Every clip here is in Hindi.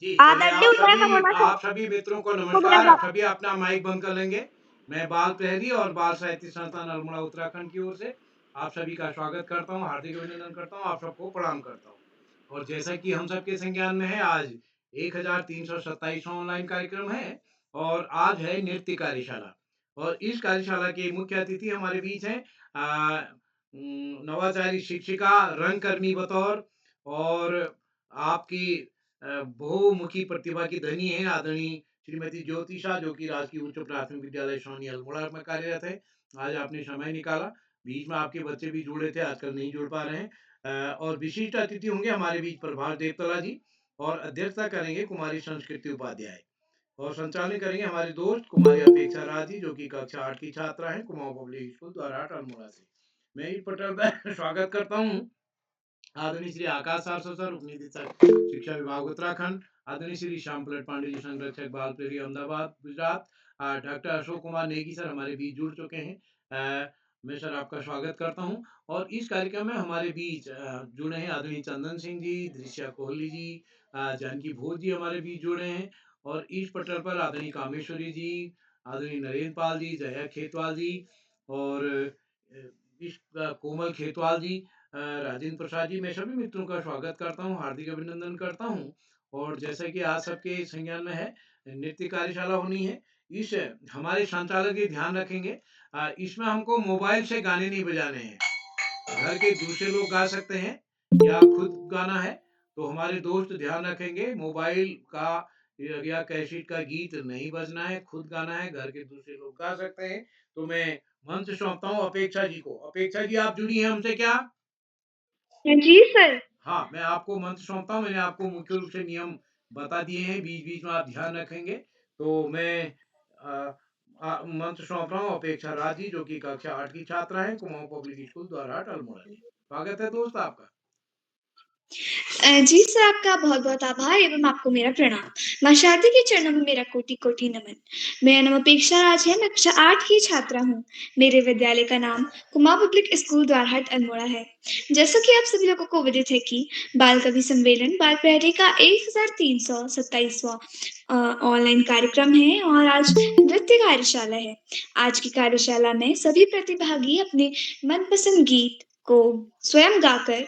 जी, चलिए आदरणीय उदय कमोड़ा सर आप सभी मित्रों को को मेरा नमस्कार। आप सभी अपना माइक बंद कर लेंगे। मैं बाल प्रहरी और बाल साहित्य संस्थान अल्मोड़ा उत्तराखंड की ओर से आप सभी का स्वागत करता हूँ, हार्दिक अभिनंदन करता हूँ, आप सबको प्रणाम करता हूँ। और जैसा कि हम सबके संज्ञान में है, आज 1327वां ऑनलाइन कार्यक्रम है और आज है नृत्य कार्यशाला। और इस कार्यशाला के मुख्य अतिथि हमारे बीच हैं नवाचारी शिक्षिका, रंगकर्मी बतौर और आपकी बहुमुखी प्रतिभा की धनी है आदरणीय श्रीमती ज्योति शाह, जो कि राजकीय उच्च प्राथमिक विद्यालय सोनी अल्मोड़ा में कार्यरत है। आज आपने समय निकाला, बीच में आपके बच्चे भी जुड़े थे, आजकल नहीं जुड़ पा रहे हैं। और विशिष्ट अतिथि होंगे हमारे बीच प्रभास देवतला जी और अध्यक्षता करेंगे कुमारी संस्कृति उपाध्याय और संचालन करेंगे हमारे दोस्त कुमारी अपेक्षा राज जी, जो कि कक्षा 8 की छात्रा हैं कुमाऊं पब्लिक स्कूल द्वारा अल्मोड़ा से। मैं इस पटल का स्वागत करता हूँ आदरणीय श्री आकाश सारस्वत सर, उप निदेशक शिक्षा विभाग उत्तराखंड, आदरणीय श्री श्याम पलट पांडे जी, संरक्षक बाल prairie Ahmedabad Gujarat, doctor Ashok Kumar Negi sir हमारे बीच जुड़ चुके हैं। मैं सर आपका स्वागत करता हूं और इस कार्यक्रम में हमारे बीच जुड़े हैं आदरणीय चंदन सिंह जी, दृश्या कोहली जी, जानकी भोज जी हमारे बीच जुड़े हैं और इस पटल पर आदरणीय कामेश्वरी जी, आदरणीय नरेंद्र पाल जी, जया खेतवाल जी और कोमल खेतवाल जी, राजेंद्र प्रसाद जी, मैं सभी मित्रों का स्वागत करता हूँ, हार्दिक अभिनंदन करता हूँ। और जैसा कि आज सबके संज्ञान में है, नृत्य कार्यशाला होनी है। इस हमारे संचालक ये ध्यान रखेंगे, इसमें हमको मोबाइल से गाने नहीं बजाने हैं। घर के दूसरे लोग गा सकते हैं या खुद गाना है, तो हमारे दोस्त ध्यान रखेंगे मोबाइल का या कैसेट का गीत नहीं बजना है, खुद गाना है, घर के दूसरे लोग गा सकते हैं। तो मैं मंच सौंपता हूँ अपेक्षा जी को। अपेक्षा जी आप जुड़ी हैं हमसे क्या? जी सर। हाँ, मैं आपको मंत्र सौंपता हूँ। मैंने आपको मुख्य रूप से नियम बता दिए हैं, बीच-बीच में आप ध्यान रखेंगे। तो मैं मंत्र सौंप रहा हूँ अपेक्षा राज जी, जो कि कक्षा 8 की छात्रा हैं, कुमाऊँ पब्लिक स्कूल द्वारहाट अल्मोड़ा से। स्वागत है दोस्त आपका। जी सर, आपका बहुत-बहुत आभार एवं आपको मेरा प्रणाम। माँ शारदा के चरणों में मेरा कोटि-कोटि नमन। मेरा नाम अपेक्षा राज है, मैं कक्षा 8 की छात्रा हूँ। मेरे विद्यालय का नाम कुमाऊँ पब्लिक स्कूल द्वारहाट अल्मोड़ा है। जैसा कि आप सभी लोगों को विदित है कि बाल कवि सम्मेलन बाल प्रहरी का 1327वां ऑनलाइन कार्यक्रम है और आज नृत्य कार्यशाला है। आज की कार्यशाला में सभी प्रतिभागी अपने मनपसंद गीत को स्वयं गाकर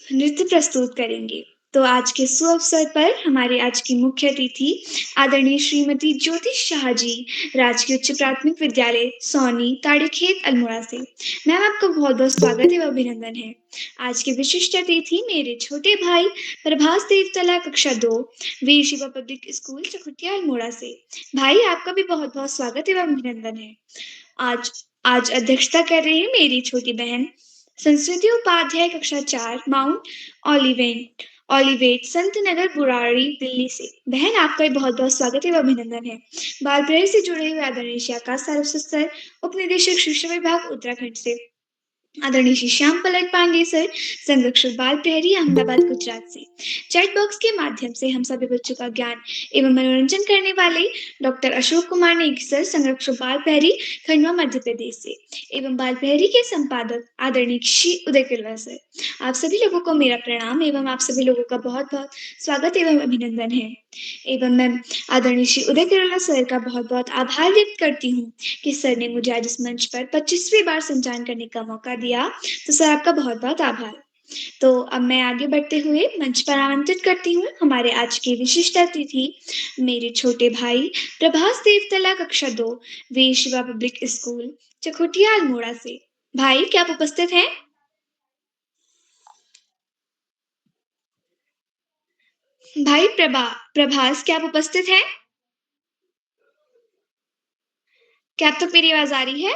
नृत्य प्रस्तुत करेंगे। तो आज के सुअवसर पर हमारे आज की मुख्य अतिथि आदरणीय श्रीमती ज्योति शाह जी, राजकीय उच्च प्राथमिक विद्यालय सोनी ताड़ीखेत अल्मोड़ा से। मैम आपका बहुत-बहुत स्वागत एवं अभिनंदन है। आज के विशिष्ट अतिथि मेरे छोटे भाई प्रभास देवतला कक्षा 2 वीर शिवा पब्लिक स्कूल चकुटिया अल्मोड़ा से। भाई आपका भी बहुत-बहुत स्वागत एवं अभिनंदन है। आज आज अध्यक्षता कर रही है मेरी छोटी बहन संस्कृति उपाध्याय कक्षा 4 माउंट ऑलिवेंट ऑलिवेट संत नगर बुराड़ी दिल्ली से। बहन आपका भी बहुत बहुत स्वागत एवं अभिनंदन है। बाल प्रेरी से जुड़े हुए आदरणीय श्री आकाश सारस्वत सर, उप निदेशक शिक्षा विभाग उत्तराखंड से। आदरणीय श्री श्याम पलट पांडे सर, संरक्षक बाल प्रहरी अहमदाबाद गुजरात से। चैट बॉक्स के माध्यम से हम सभी बच्चों का ज्ञान एवं मनोरंजन करने वाले डॉक्टर अशोक कुमार नेगी सर, संरक्षक बाल प्रहरी खंडवा मध्य प्रदेश से एवं बाल प्रहरी के संपादक आदरणीय श्री उदय किरवा सर। आप सभी लोगों को मेरा प्रणाम एवं आप सभी लोगों का बहुत बहुत स्वागत एवं अभिनंदन है। एवं मैं आदरणीय श्री उदय किरला सर का बहुत बहुत आभार व्यक्त करती हूँ कि सर ने मुझे आज इस मंच पर 25वीं बार संचालन करने का मौका दिया। तो सर आपका बहुत-बहुत आभार। तो अब मैं आगे बढ़ते हुए मंच पर आमंत्रित करती हूँ हमारे आज के विशिष्ट अतिथि मेरे छोटे भाई प्रभास देवतला कक्षा 2 वीर शिवा पब्लिक स्कूल चकोटिया अल्मोड़ा से। भाई क्या आप उपस्थित हैं? भाई प्रभास क्या आप उपस्थित हैं? क्या अब तक मेरी आवाज़ आ रही है?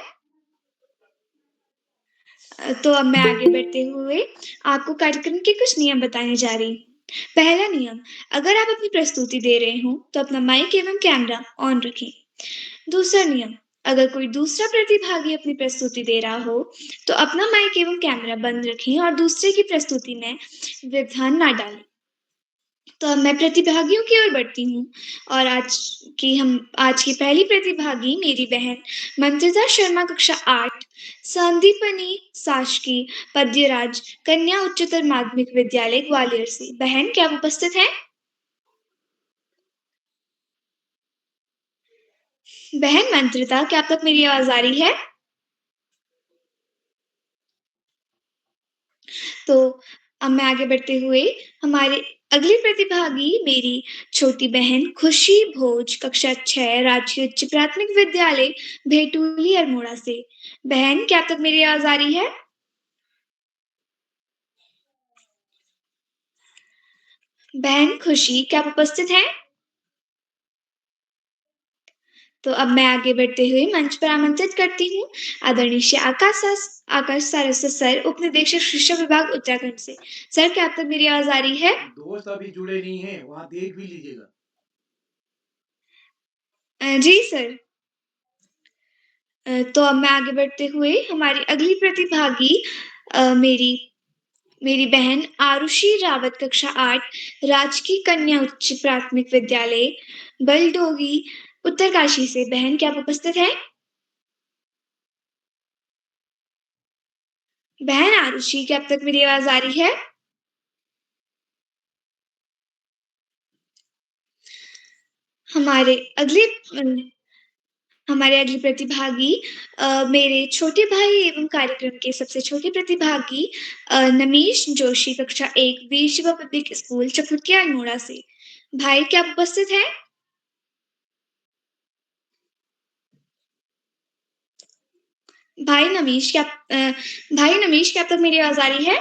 तो अब मैं आगे बढ़ते हुए आपको कार्यक्रम के कुछ नियम बताने जा रही हूँ। पहला नियम, अगर आप अपनी प्रस्तुति दे रहे हो, तो अपना माइक एवं कैमरा ऑन रखें। दूसरा नियम, अगर कोई दूसरा प्रतिभागी अपनी प्रस्तुति दे रहा हो, तो अपना माइक एवं कैमरा बंद रखें और दूसरे की प्रस्तुति में व्यवधान ना डालें। तो अब मैं प्रतिभागियों की ओर बढ़ती हूँ और आज की पहली प्रतिभागी मेरी बहन मंत्रिता शर्मा कक्षा 8 संदीपनी शासकीय पद्यराज कन्या उच्चतर माध्यमिक विद्यालय ग्वालियर से। बहन क्या आप उपस्थित हैं? बहन मंत्रिता, क्या अब तक मेरी आवाज़ आ रही है? तो अब मैं आगे बढ़ते हुए हमारे अगली प्रतिभागी मेरी छोटी बहन खुशी भोज, कक्षा 6, राजकीय उच्च प्राथमिक विद्यालय, भेटुली अल्मोड़ा से। बहन, क्या अब तक मेरी आवाज़ आ रही है? बहन खुशी, क्या आप उपस्थित हैं? तो अब मैं आगे बढ़ते हुए मंच पर आमंत्रित करती हूँ आदरणीय श्री आकाश सारस्वत सर, उपनिदेशक शिक्षा विभाग उत्तराखंड से। सर, क्या अब तक मेरी आवाज़ आ रही है? दोस्त अभी जुड़े नहीं हैं, वहाँ देख भी लीजिएगा। जी सर। तो अब मैं आगे बढ़ते हुए हमारी अगली प्रतिभागी मेरी मेरी बहन आरुषि रावत, कक्षा 8, राजकीय कन्या उच्च प्राथमिक विद्यालय, बलडोगी, उत्तरकाशी से। बहन, क्या आप उपस्थित हैं? बहन आरुषि, क्या अब तक मेरी आवाज़ आ रही है? हमारे अगले हमारे अगले प्रतिभागी मेरे छोटे भाई एवं कार्यक्रम के सबसे छोटे प्रतिभागी नमीश जोशी, कक्षा 1, वीर शिवा पब्लिक स्कूल, चकुटिया अल्मोड़ा से। भाई, क्या आप उपस्थित हैं? भाई नमीश, भाई नमीश, क्या अब तक मेरी आवाज़ आ रही है?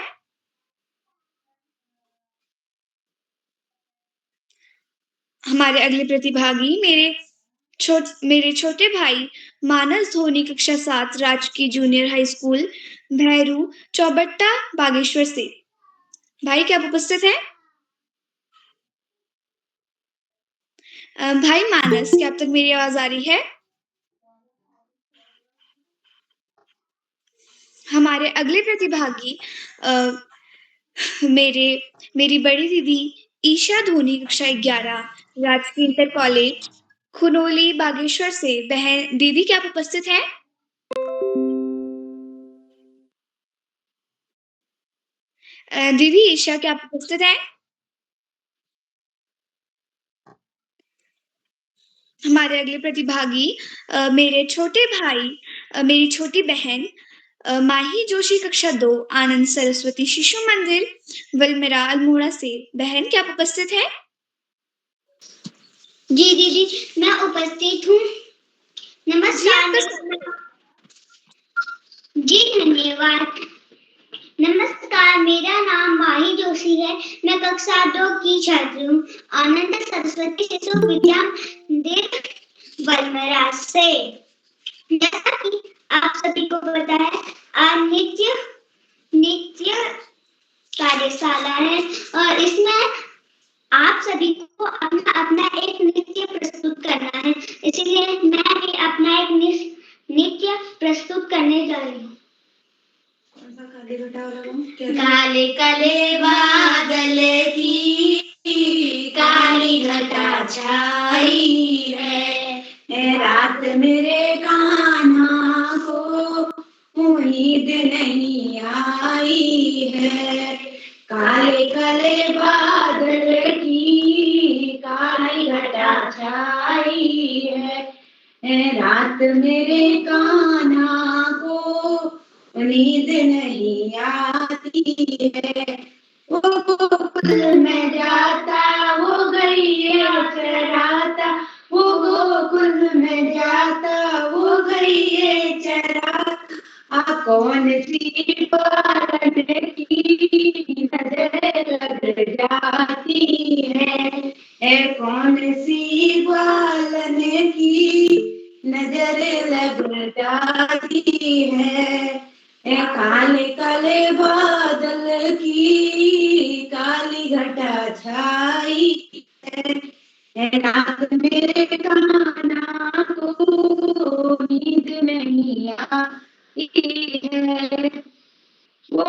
हमारे अगले प्रतिभागी मेरे छोटे भाई मानस धोनी, कक्षा 7, राजकीय junior high school, Bhairu, Chaubatta, Bageshwar से। भाई, क्या आप उपस्थित हैं? भाई मानस, क्या अब तक मेरी आवाज़ आ रही है? हमारे अगले प्रतिभागी अ, मेरे मेरी बड़ी दीदी ईशा धोनी, कक्षा 11, राजकीय इंटर कॉलेज, खुनोली, बागेश्वर से। बहन दीदी, क्या आप उपस्थित हैं? दीदी ईशा, क्या आप उपस्थित हैं? हमारे अगले प्रतिभागी मेरी छोटी बहन माही जोशी, कक्षा 2, आनंद सरस्वती शिशु मंदिर, वलमेरा, अल्मोड़ा से। बहन, क्या आप उपस्थित हैं? जी दीदी, मैं उपस्थित हूँ। नमस्कार। जी धन्यवाद। नमस्कार, मेरा नाम माही जोशी है। मैं कक्षा 2 की छात्र हूँ। आनंद सरस्वती शिशु विद्या मंदिर बलमरा से। जैसा कि आप सभी को पता है, आज नित्य कार्यशाला है और इसमें आप सभी को अपना अपना एक नृत्य प्रस्तुत करना है। इसलिए मैं भी अपना एक नृत्य प्रस्तुत करने जा रही हूँ। काले काले बादल की काली घटा छाई है, रात मेरे कान्हा को उम्मीद नहीं आई है। काले काले बादल की काली घटा छाई है, रात मेरे कान्हा को नींद नहीं आती है। वो गोकुल में जाता, वो गैया चराता, वो गोकुल में जाता, वो गैया चराता। कौन सी बात की नजर लग जाती है, कौन सी बालन की नजर लग जाती है। काले काले बादल की काली घटा छाई है, रात मेरे कान्हा को नींद नहीं आई है। वो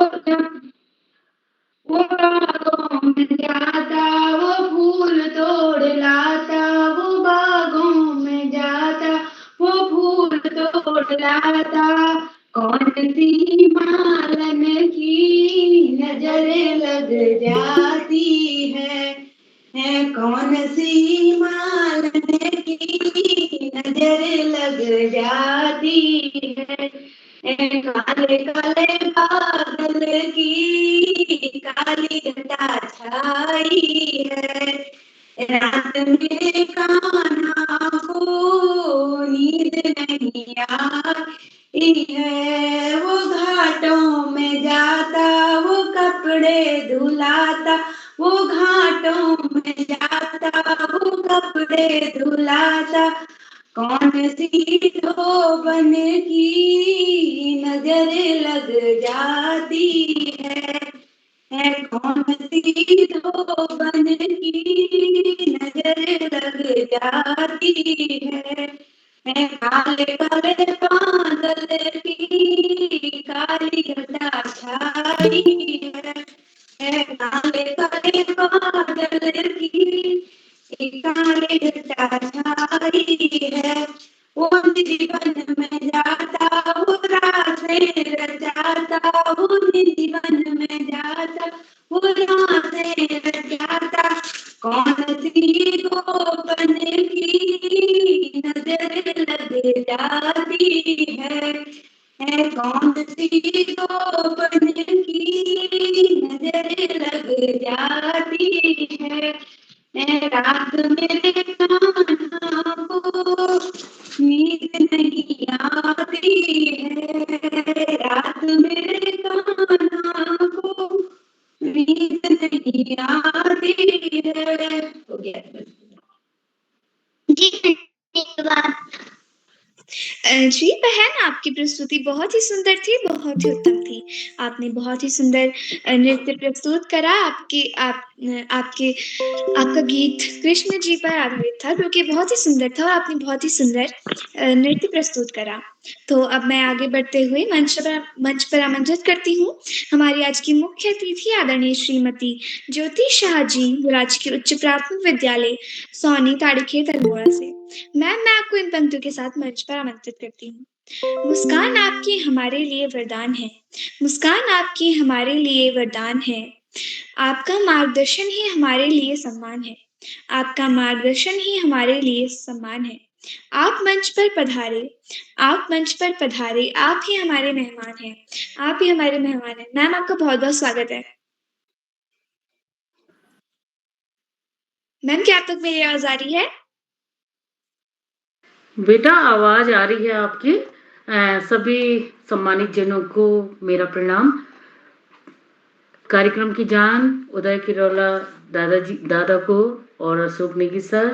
वो बागों में जाता, वो फूल तोड़ लाता, वो बागों में जाता, वो फूल तोड़ लाता। कौन सी मालन की नजर लग जाती है, कौन सी मालन की नजर लग जाती है। काले काले बादल की काली घटा छाई है। रात में कान्हा को नींद नहीं आई है। वो घाटों में जाता, वो कपड़े धुलाता, वो घाटों में जाता, वो कपड़े धुलाता। कौन सी धोबन की नजर लग जाती है। कौन सी धोबन की नजर लग जाती है। काले काले बादल की काली घटा छाई है। काले काले बादल की काली घटा छाई है। वो जीवन में जाता, वो रातें रचाता, वो जीवन में जाता, वो रातें रचाता। कौन सी गोपन की नजर लग जाती है। कौन सी गोपन की नजर लग जाती है। रात मेरे कान्हा को नींद नहीं आती है। रात मेरे कान्हा को नींद नहीं आती है। हो गया। जी धन्यवाद। जी बहन, आपकी प्रस्तुति बहुत ही सुंदर थी, बहुत ही उत्तम थी। आपने बहुत ही सुंदर नृत्य प्रस्तुत करा। आपका गीत कृष्ण जी पर आधारित था, जो कि बहुत ही सुंदर था, और आपने बहुत ही सुंदर नृत्य प्रस्तुत करा। तो अब मैं आगे बढ़ते हुए मंच पर आमंत्रित करती हूँ हमारी आज की मुख्य अतिथि आदरणीय श्रीमती ज्योति शाह जी, राजकीय उच्च प्राथमिक विद्यालय सोनी ताड़ीखेत अल्मोड़ा से। मैम, मैं आपको इन पंक्तियों के साथ मंच पर आमंत्रित करती हूँ। मुस्कान आपकी हमारे लिए वरदान है, मुस्कान आपकी हमारे लिए वरदान है। आपका मार्गदर्शन ही हमारे लिए सम्मान है, आपका मार्गदर्शन ही हमारे लिए सम्मान है। आप मंच पर पधारे, आप मंच पर पधारे, आप ही हमारे मेहमान हैं, आप ही हमारे मेहमान हैं। मैम, आपका बहुत बहुत स्वागत है। मैम, क्या आप तक मेरी आवाज आ रही है? बेटा, आवाज आ रही है आपकी। सभी सम्मानित जनों को मेरा प्रणाम। कार्यक्रम की जान उदय किरोला दादा को और अशोक नेगी सर,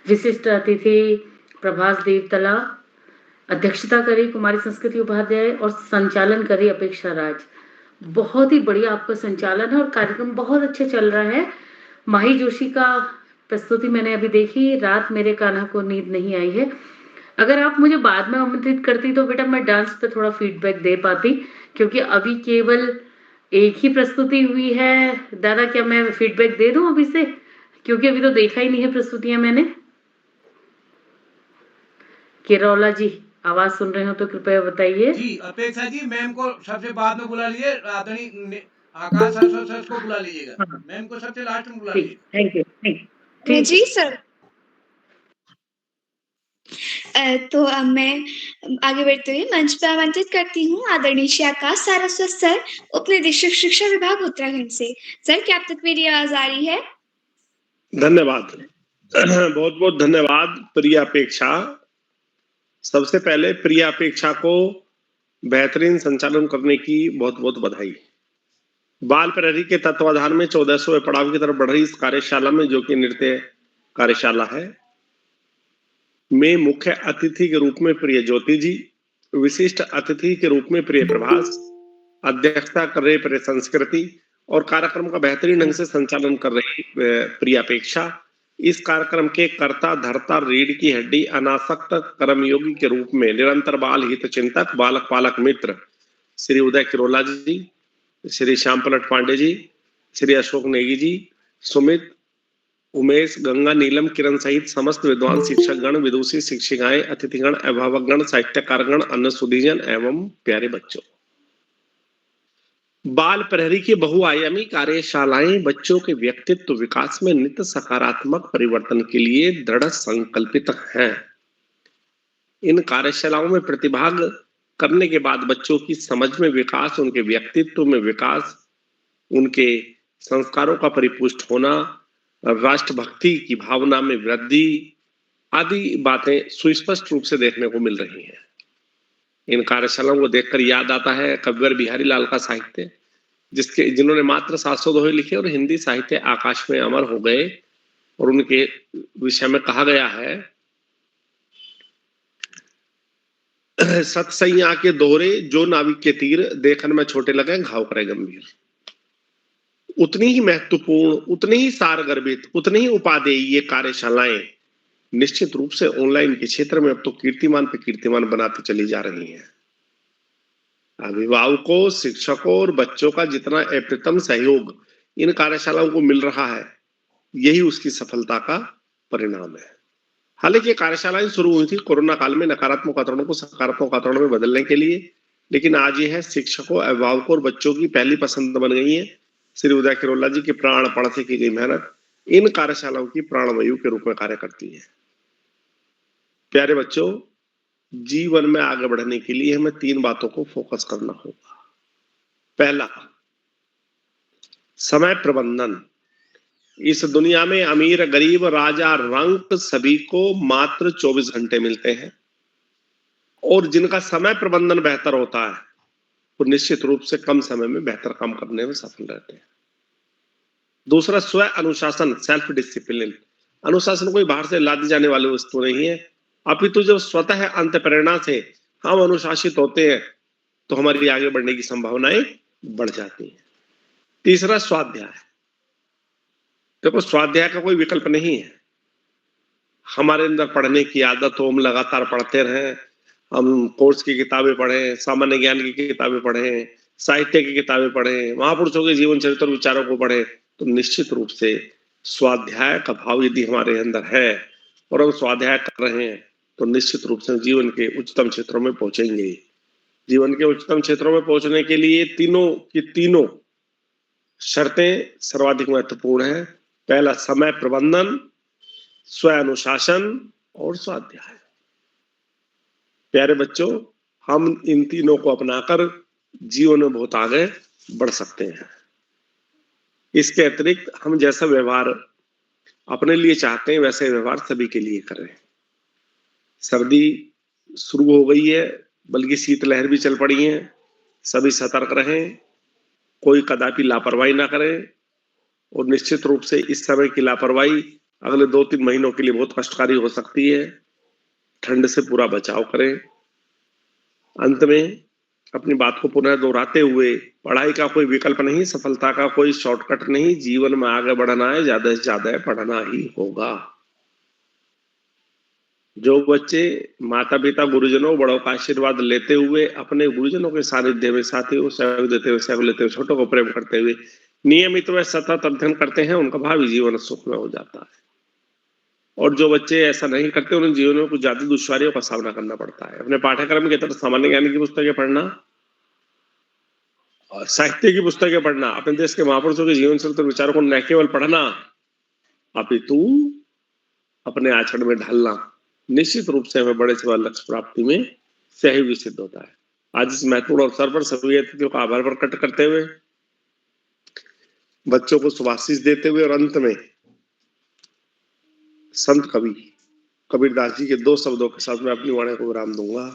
विशिष्ट अतिथि प्रभास देवतला, अध्यक्षता करी कुमारी संस्कृति उपाध्याय और संचालन करी अपेक्षा राज। बहुत ही बढ़िया आपका संचालन है और कार्यक्रम बहुत अच्छा चल रहा है। माही जोशी का प्रस्तुति मैंने अभी देखी, रात मेरे कान्हा को नींद नहीं आई है। अगर आप मुझे बाद में आमंत्रित करती तो बेटा मैं डांस पे थोड़ा फीडबैक दे पाती, क्योंकि अभी केवल एक ही प्रस्तुति हुई है। दादा, क्या मैं फीडबैक दे दूं अभी से, क्योंकि अभी तो देखा ही नहीं है प्रस्तुतियां मैंने। किरौला जी, आवाज सुन रहे हो तो कृपया बताइए। जी अपेक्षा जी, मैम को सबसे बाद में बुला लीजिए। आदरणीय आकाश सर को बुला लीजिएगा। हाँ। मैम को सबसे लास्ट में बुला ठीक, लीजिए। Thank you. जी सर। तो अब मैं आगे बढ़ते हुए मंच पर आमंत्रित करती हूँ आदरणीय श्री आकाश सारस्वत सर, उप निदेशक शिक्षा विभाग उत्तराखंड से। सर, क्या आप तक मेरी आवाज आ रही है? धन्यवाद। बहुत बहुत धन्यवाद प्रिय अपेक्षा। सबसे पहले प्रिय अपेक्षा को बेहतरीन संचालन करने की बहुत बहुत बधाई। बाल प्रहरी के तत्वाधान में 1400वें पड़ाव की तरफ बढ़ रही इस कार्यशाला में, जो कि नृत्य कार्यशाला है, में मुख्य अतिथि के रूप में प्रिय ज्योति जी, विशिष्ट अतिथि के रूप में प्रिय प्रभास, अध्यक्षता कर रहे प्रिय संस्कृति और कार्यक्रम का बेहतरीन ढंग से संचालन कर रही प्रिय अपेक्षा। इस कार्यक्रम के कर्ता धर्ता रीढ़ की हड्डी अनासक्त कर्मयोगी के रूप में निरंतर बाल हित चिंतक बालक पालक मित्र श्री उदय किरोला जी, श्री श्याम पलट पांडे जी, श्री अशोक नेगी जी, सुमित, उमेश, गंगा, नीलम, किरण सहित समस्त विद्वान शिक्षक गण, विदुषी शिक्षिकाएं, अतिथिगण, अभिभावकगण, साहित्यकारगण, अन्य सुधीजन एवं प्यारे बच्चों। बाल प्रहरी की बहुआयामी कार्यशालाएं बच्चों के व्यक्तित्व विकास में नित्य सकारात्मक परिवर्तन के लिए दृढ़ संकल्पित हैं। इन कार्यशालाओं में प्रतिभाग करने के बाद बच्चों की समझ में विकास, उनके व्यक्तित्व में विकास, उनके संस्कारों का परिपुष्ट होना, राष्ट्रभक्ति की भावना में वृद्धि आदि बातें सुस्पष्ट रूप से देखने को मिल रही हैं। इन कार्यशालाओं को देखकर याद आता है कविवर बिहारी लाल का साहित्य, जिन्होंने मात्र 700 दोहे लिखे और हिंदी साहित्य आकाश में अमर हो गए। और उनके विषय में कहा गया है, सतसैया के दोहरे जो नाविक के तीर, देखन में छोटे लगे घाव करे गंभीर। उतनी ही महत्वपूर्ण, उतनी ही सारगर्भित, उतनी ही उपादेय ये कार्यशालाएं निश्चित रूप से ऑनलाइन के क्षेत्र में अब तो कीर्तिमान पे कीर्तिमान बनाती चली जा रही हैं। अभिभावकों, शिक्षकों और बच्चों का जितना अप्रतिम सहयोग इन कार्यशालाओं को मिल रहा है, यही उसकी सफलता का परिणाम है। हालांकि ये कार्यशालाएं शुरू हुई थी कोरोना काल में नकारात्मक वातावरण को सकारात्मक वातावरण में बदलने के लिए, लेकिन आज ये है शिक्षकों, अभिभावकों और बच्चों की पहली पसंद बन गई है। श्री उदय किरोला जी की प्राणपण से की गई मेहनत इन कार्यशालाओं की प्राणवायु के रूप में कार्य करती है। प्यारे बच्चों, जीवन में आगे बढ़ने के लिए हमें 3 बातों को फोकस करना होगा। पहला, समय प्रबंधन। इस दुनिया में अमीर, गरीब, राजा, रंक सभी को मात्र 24 घंटे मिलते हैं और जिनका समय प्रबंधन बेहतर होता है वो निश्चित रूप से कम समय में बेहतर काम करने में सफल रहते हैं। दूसरा, स्व अनुशासन, सेल्फ डिसिप्लिन। अनुशासन कोई बाहर से ला दी जाने वाली वस्तु नहीं है, अपितु जब स्वतः अंत प्रेरणा से हम अनुशासित होते हैं तो हमारी आगे बढ़ने की संभावनाएं बढ़ जाती हैं। तीसरा, स्वाध्याय। देखो, स्वाध्याय का कोई विकल्प नहीं है। हमारे अंदर पढ़ने की आदत हो, हम लगातार पढ़ते रहें, हम कोर्स की किताबें पढ़ें, सामान्य ज्ञान की किताबें पढ़ें, साहित्य की किताबें पढ़ें, महापुरुषों के जीवन चरित्र विचारों को पढ़ें, तो निश्चित रूप से स्वाध्याय का भाव यदि हमारे अंदर है और हम स्वाध्याय कर रहे हैं तो निश्चित रूप से जीवन के उच्चतम क्षेत्रों में पहुंचेंगे। जीवन के उच्चतम क्षेत्रों में पहुंचने के लिए तीनों की तीनों शर्तें सर्वाधिक महत्वपूर्ण है। पहला, समय प्रबंधन, स्व अनुशासन और स्वाध्याय। प्यारे बच्चों, हम इन तीनों को अपनाकर जीवन में बहुत आगे बढ़ सकते हैं। इसके अतिरिक्त हम जैसा व्यवहार अपने लिए चाहते हैं वैसे व्यवहार सभी के लिए करें। सर्दी शुरू हो गई है, बल्कि शीतलहर भी चल पड़ी है। सभी सतर्क रहें, कोई कदापि लापरवाही ना करें और निश्चित रूप से इस समय की लापरवाही अगले 2-3 महीनों के लिए बहुत कष्टकारी हो सकती है। ठंड से पूरा बचाव करें। अंत में अपनी बात को पुनः दोहराते हुए, पढ़ाई का कोई विकल्प नहीं, सफलता का कोई शॉर्टकट नहीं, जीवन में आगे बढ़ना है, ज्यादा से ज्यादा पढ़ना ही होगा। जो बच्चे माता पिता, गुरुजनों, बड़ों का आशीर्वाद लेते हुए अपने गुरुजनों के सानिध्य में साथियों सहयोग देते हुए, सहयोग लेते हुए, छोटों को प्रेम करते हुए नियमित व सतत अध्ययन करते हैं, उनका भावी जीवन सुखमय हो जाता है। और जो बच्चे ऐसा नहीं करते, उन्हें जीवन में कुछ ज्यादा दुश्वारियों का सामना करना पड़ता है। अपने पाठ्यक्रम के तहत सामान्य ज्ञान की पुस्तकें पढ़ना, साहित्य की पुस्तकें पढ़ना, अपने देश के महापुरुषों के जीवन चरित्र विचारों को न केवल पढ़ना अपितु अपने आचरण में ढालना निश्चित रूप से हमें बड़े से बड़े लक्ष्य प्राप्ति में सहयोगी सिद्ध होता है। आज इस महत्वपूर्ण अवसर पर सभी अतिथियों का आभार प्रकट करते हुए, बच्चों को शुभाशीष देते हुए और अंत में संत कवि कबीरदास जी के 2 शब्दों के साथ मैं अपनी वाणी को विराम दूंगा।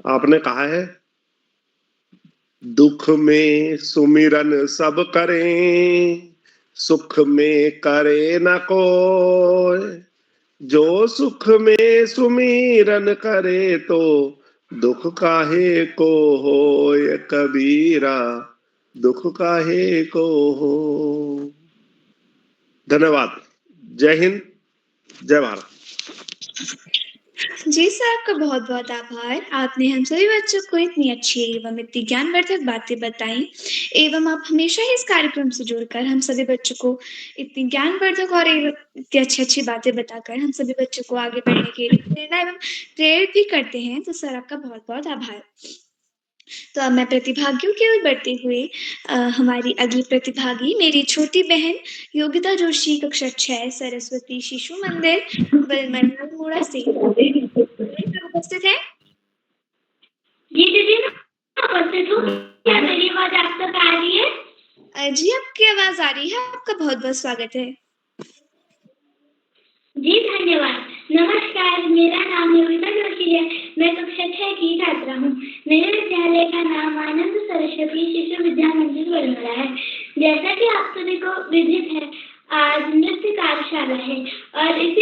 आपने कहा है, दुख में सुमिरन सब करें, सुख में करे न कोय। जो सुख में सुमिरन करे तो दुख काहे को होय कबीरा, दुख काहे को हो। धन्यवाद। जय हिंद, जय भारत। जी सर, आपका बहुत बहुत आभार। आपने हम सभी बच्चों को इतनी अच्छी एवं इतनी ज्ञानवर्धक बातें बताई एवं आप हमेशा ही इस कार्यक्रम से जुड़कर हम सभी बच्चों को इतनी ज्ञानवर्धक और इतनी अच्छी-अच्छी बातें बताकर हम सभी बच्चों को आगे बढ़ने के लिए प्रेरणा एवं प्रेरित भी करते हैं। तो सर, आपका बहुत-बहुत आभार। तो अब मैं प्रतिभागियों की ओर बढ़ते हुए हमारी अगली प्रतिभागी मेरी छोटी बहन योगिता जोशी कक्षा 6 सरस्वती शिशु मंदिर बलमन अल्मोड़ा से उपस्थित है। जी दीदी मैं उपस्थित हूँ। क्या मेरी आवाज आप तक आ रही है? जी आपकी आवाज आ रही है। आपका बहुत बहुत स्वागत है। जी धन्यवाद। नमस्कार, मेरा नाम योगिता जोशी है। मैं कक्षा 6 की छात्रा हूँ। मेरे विद्यालय का नाम आनंद सरस्वती शिशु विद्या मंदिर बलमरा है। जैसा कि आप सभी को विदित है, आज नृत्य कार्यशाला है और इस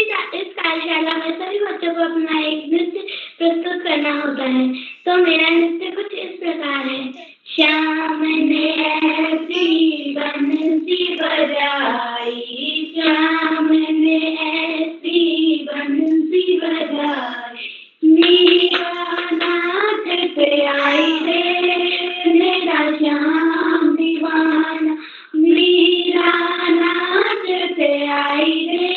कार्यशाला में सभी बच्चों को अपना एक नृत्य प्रस्तुत करना होता है। तो मेरा नृत्य कुछ इस प्रकार है। श्याम ने ऐसी बंसी बजाई, श्याम ने ऐसी बंसी बजाई, मीरा नाचते आई रे, मेरा श्याम दीवाना, मीरा नाचते आई रे,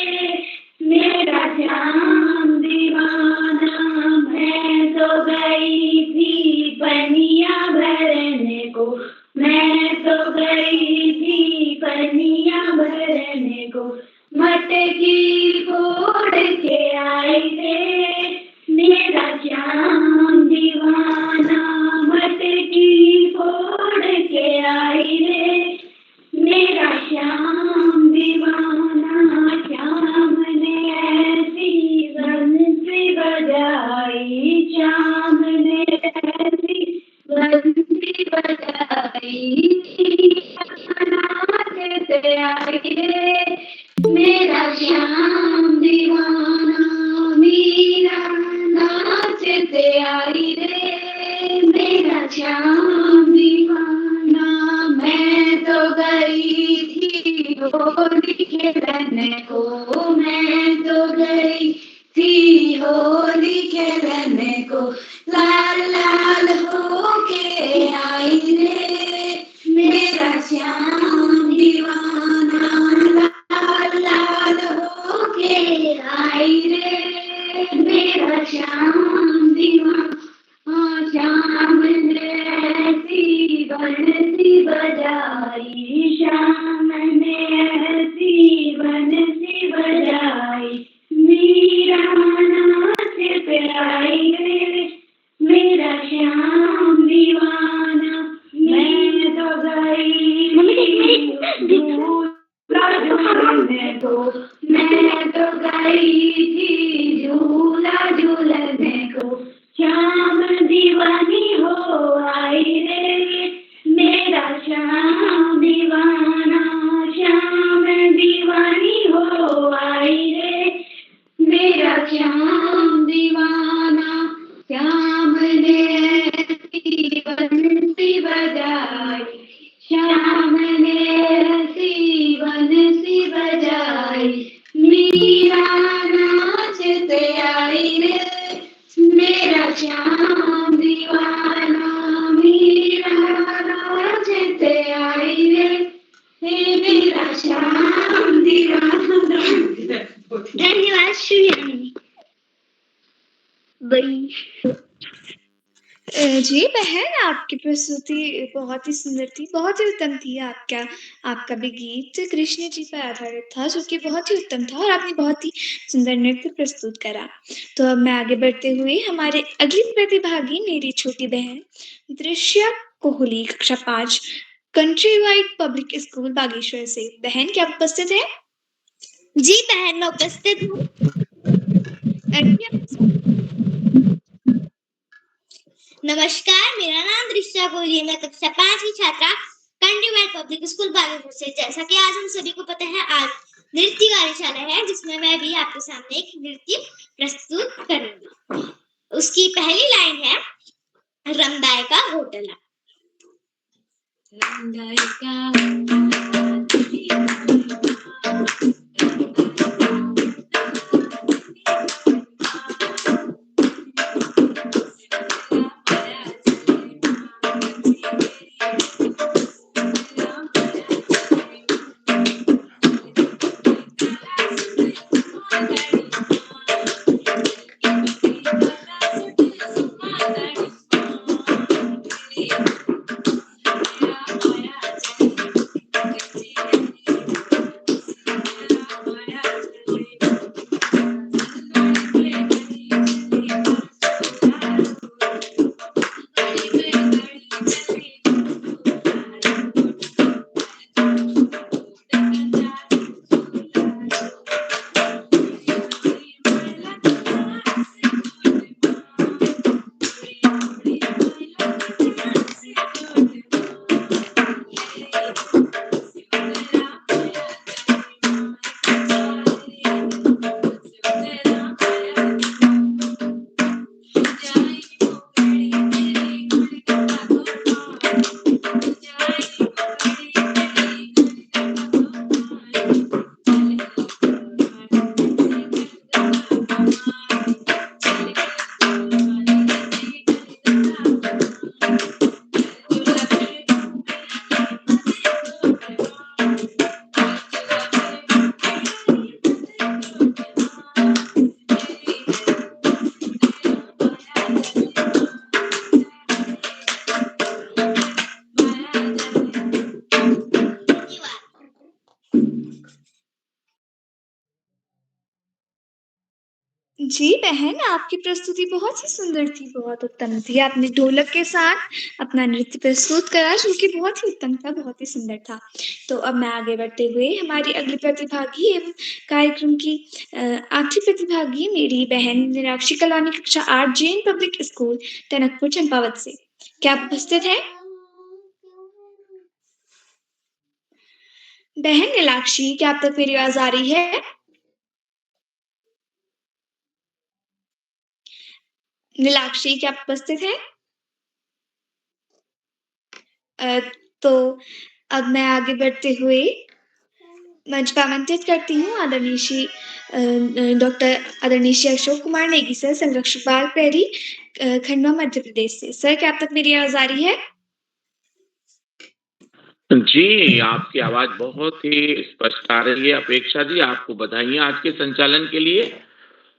मेरा श्याम दीवाना। मैं तो गई थी पनिया भरने को, मैं तो गई थी पनिया भरने को, मटकी फोड़ के आई रे, मेरा श्याम दीवाना, मटकी फोड़ के आई रे, मेरा श्याम दीवाना। श्याम ने ऐसी बंसी बजाई, श्याम ने ऐसी बंसी बजाई, नाचते आई रे, मेरा श्याम दीवाना, मीरा नाचते आई रे, मेरा श्याम दीवाना। मैं तो गई थी होली खेलने को, मैं तो गई थी होली खेलने को, लाल लाल होके आई रे, मेरा श्याम दीवाना, लाल लाल होके आई रे, मेरा श्याम दीवाना। श्याम ने ऐसी बंसी बजाई, श्याम ने ऐसी बंसी बजाई, मीरा नाचते आई रे, मेरा श्याम दीवाना। मैं तो गई झूला झूलने को, मैं तो गई थी झूला झूलने को, श्याम दीवानी हो आई रे, मेरा श्याम दीवाना, श्याम दीवानी हो आई रे, मेरा श्याम दीवाना। श्याम ने ऐसी बंसी बजाई, श्याम ने ऐसी बंसी बजाई, मीरा नाचते आई रे, मेरा श्याम दीवाना, मीरा नाचते आई रे, मेरा श्याम दीवाना। धन्यवाद श्री बड़ी। जी बहन, आपकी प्रस्तुति बहुत ही सुंदर थी, बहुत ही उत्तम थी। आपका भी गीत कृष्ण जी पर आधारित था, जो कि बहुत ही उत्तम था और आपने बहुत ही सुंदर नृत्य प्रस्तुत करा। तो अब मैं आगे बढ़ते हुए हमारे अगली प्रतिभागी मेरी छोटी बहन दृश्या कोहली कक्षा 5 country wide public school Bageshwar से। बहन क्या उपस्थित है? जी बहन मैं उपस्थित हूँ। नमस्कार, मेरा नाम दृश्या कोहली है। मैं कक्षा 5 की छात्रा country wide public school Bageshwar से। जैसा कि आज हम सभी को पता है, आज नृत्य कार्यशाला है, जिसमें मैं भी आपके सामने एक नृत्य प्रस्तुत करूंगी। उसकी पहली लाइन है रमदाय का होटला। रमदाय का जी बहन, आपकी प्रस्तुति बहुत ही सुंदर थी, बहुत उत्तम थी। आपने ढोलक के साथ अपना नृत्य प्रस्तुत करा जो कि बहुत ही उत्तम था, बहुत ही सुंदर था। तो अब मैं आगे बढ़ते हुए हमारी अगली प्रतिभागी एवं कार्यक्रम की आखिरी प्रतिभागी मेरी बहन निराक्षी कलानी कक्षा 8 जैन पब्लिक स्कूल टनकपुर चंपावत से। क्या आप उपस्थित हैं? बहन नीलाक्षी, क्या आप तक मेरी आवाज आ रही है? नीलाक्षी, क्या आप उपस्थित हैं? अ, तो अब मैं आगे बढ़ते हुए मंच पर आमंत्रित करती हूँ आदरणीय श्री डॉक्टर आदरणीय श्री अशोक कुमार नेगी सर, संरक्षक बाल प्रहरी खंडवा मध्य प्रदेश से। सर, क्या आप तक मेरी आवाज आ रही है? जी, आपकी आवाज बहुत ही स्पष्ट आ रही है। अपेक्षा जी, आपको बधाइयाँ आज के संचालन के लिए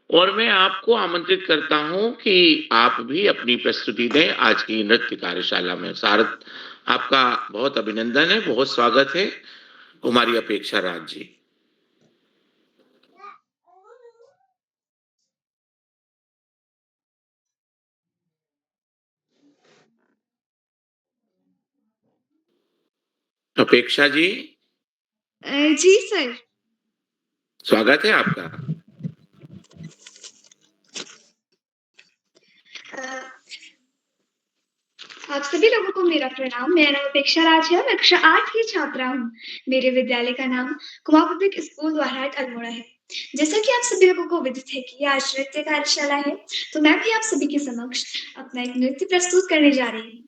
और मैं आपको आमंत्रित करता हूँ कि आप भी अपनी प्रस्तुति दें आज की नृत्य कार्यशाला में। सारथ, आपका बहुत अभिनंदन है, बहुत स्वागत है। कुमारी अपेक्षा राज जी। अपेक्षा जी, जी सर। स्वागत है आपका। अ, आप सभी लोगों को मेरा प्रणाम। मेरा नाम अपेक्षा राज है, मैं कक्षा 8 की छात्रा हूँ। मेरे विद्यालय का नाम कुमार पब्लिक स्कूल द्वारहाट अल्मोड़ा है। जैसा कि आप सभी लोगों को विदित है कि आज नृत्य कार्यशाला है, तो मैं भी आप सभी के समक्ष अपना एक नृत्य प्रस्तुत करने जा रही हूँ।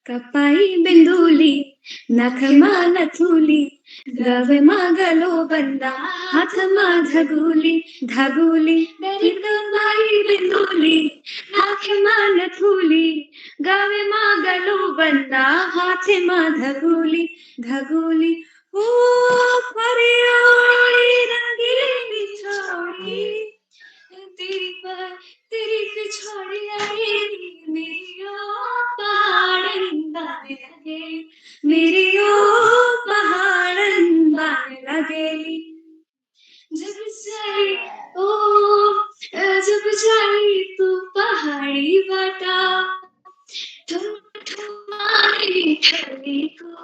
कपाई बिंदुली नखमा नथुली गवे मागलो बंदा हाथ मा धगुली धगुली मेरी कपाई बिंदुली नखमा नथुली गवे मागलो बंदा हाथ मा धगुली धगुली ओ परियारी रंगीली बिछोड़ी तेरी पिछोड़ी आई मेरी ओ पहाड़न बाने लगे मेरी ओ पहाड़न बाने लगेली जब जाई जब जाई तू पहाड़ी बाटा तुम तुम्हारी छवि को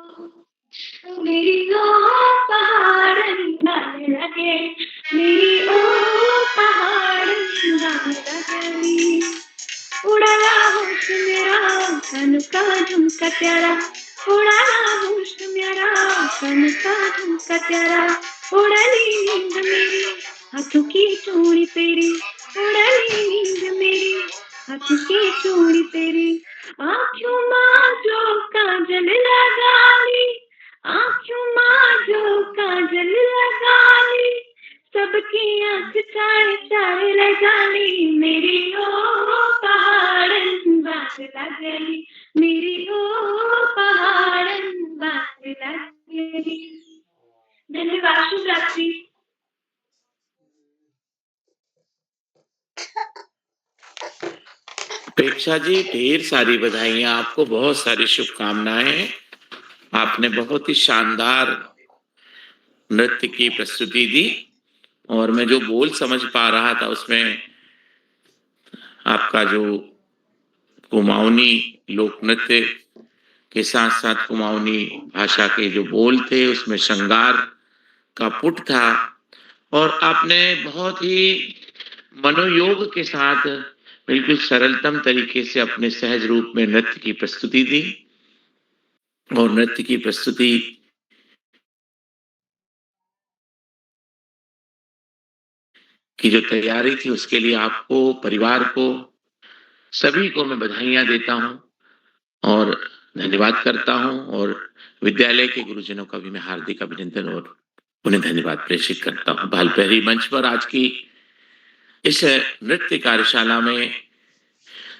मेरी ओ पहाड़न बाने लगे मेरी ओ पहाड़न बाने लगेली उड़ाला होश मेरा कन का झुमका प्यारा उड़ाला होश मेरा कन का झुमका प्यारा उड़ाली नींद मेरी हाथों की चूड़ी तेरी उड़ाली नींद मेरी हाथों की चूड़ी तेरी आँखों माँ जो काजल लगाली आँखों माँ जो काजल लगाली सबकी आँख चार चार लगाली मेरी ओ पहाड़न बात लगली मेरी ओ पहाड़न बात लगली। धन्यवाद, शुभ रात्रि। अपेक्षा जी, ढेर सारी बधाइयाँ आपको, बहुत सारी शुभकामनाएं। आपने बहुत ही शानदार नृत्य की प्रस्तुति दी और मैं जो बोल समझ पा रहा था उसमें आपका जो कुमाऊनी लोक नृत्य के साथ साथ कुमाऊनी भाषा के जो बोल थे उसमें श्रृंगार का पुट था और आपने बहुत ही मनोयोग के साथ बिल्कुल सरलतम तरीके से अपने सहज रूप में नृत्य की प्रस्तुति दी और नृत्य की प्रस्तुति की जो तैयारी थी उसके लिए आपको, परिवार को, सभी को मैं बधाइयाँ देता हूँ और धन्यवाद करता हूँ और विद्यालय के गुरुजनों का भी मैं हार्दिक अभिनंदन और उन्हें धन्यवाद प्रेषित करता हूँ। बाल प्रहरी मंच पर आज की इस नृत्य कार्यशाला में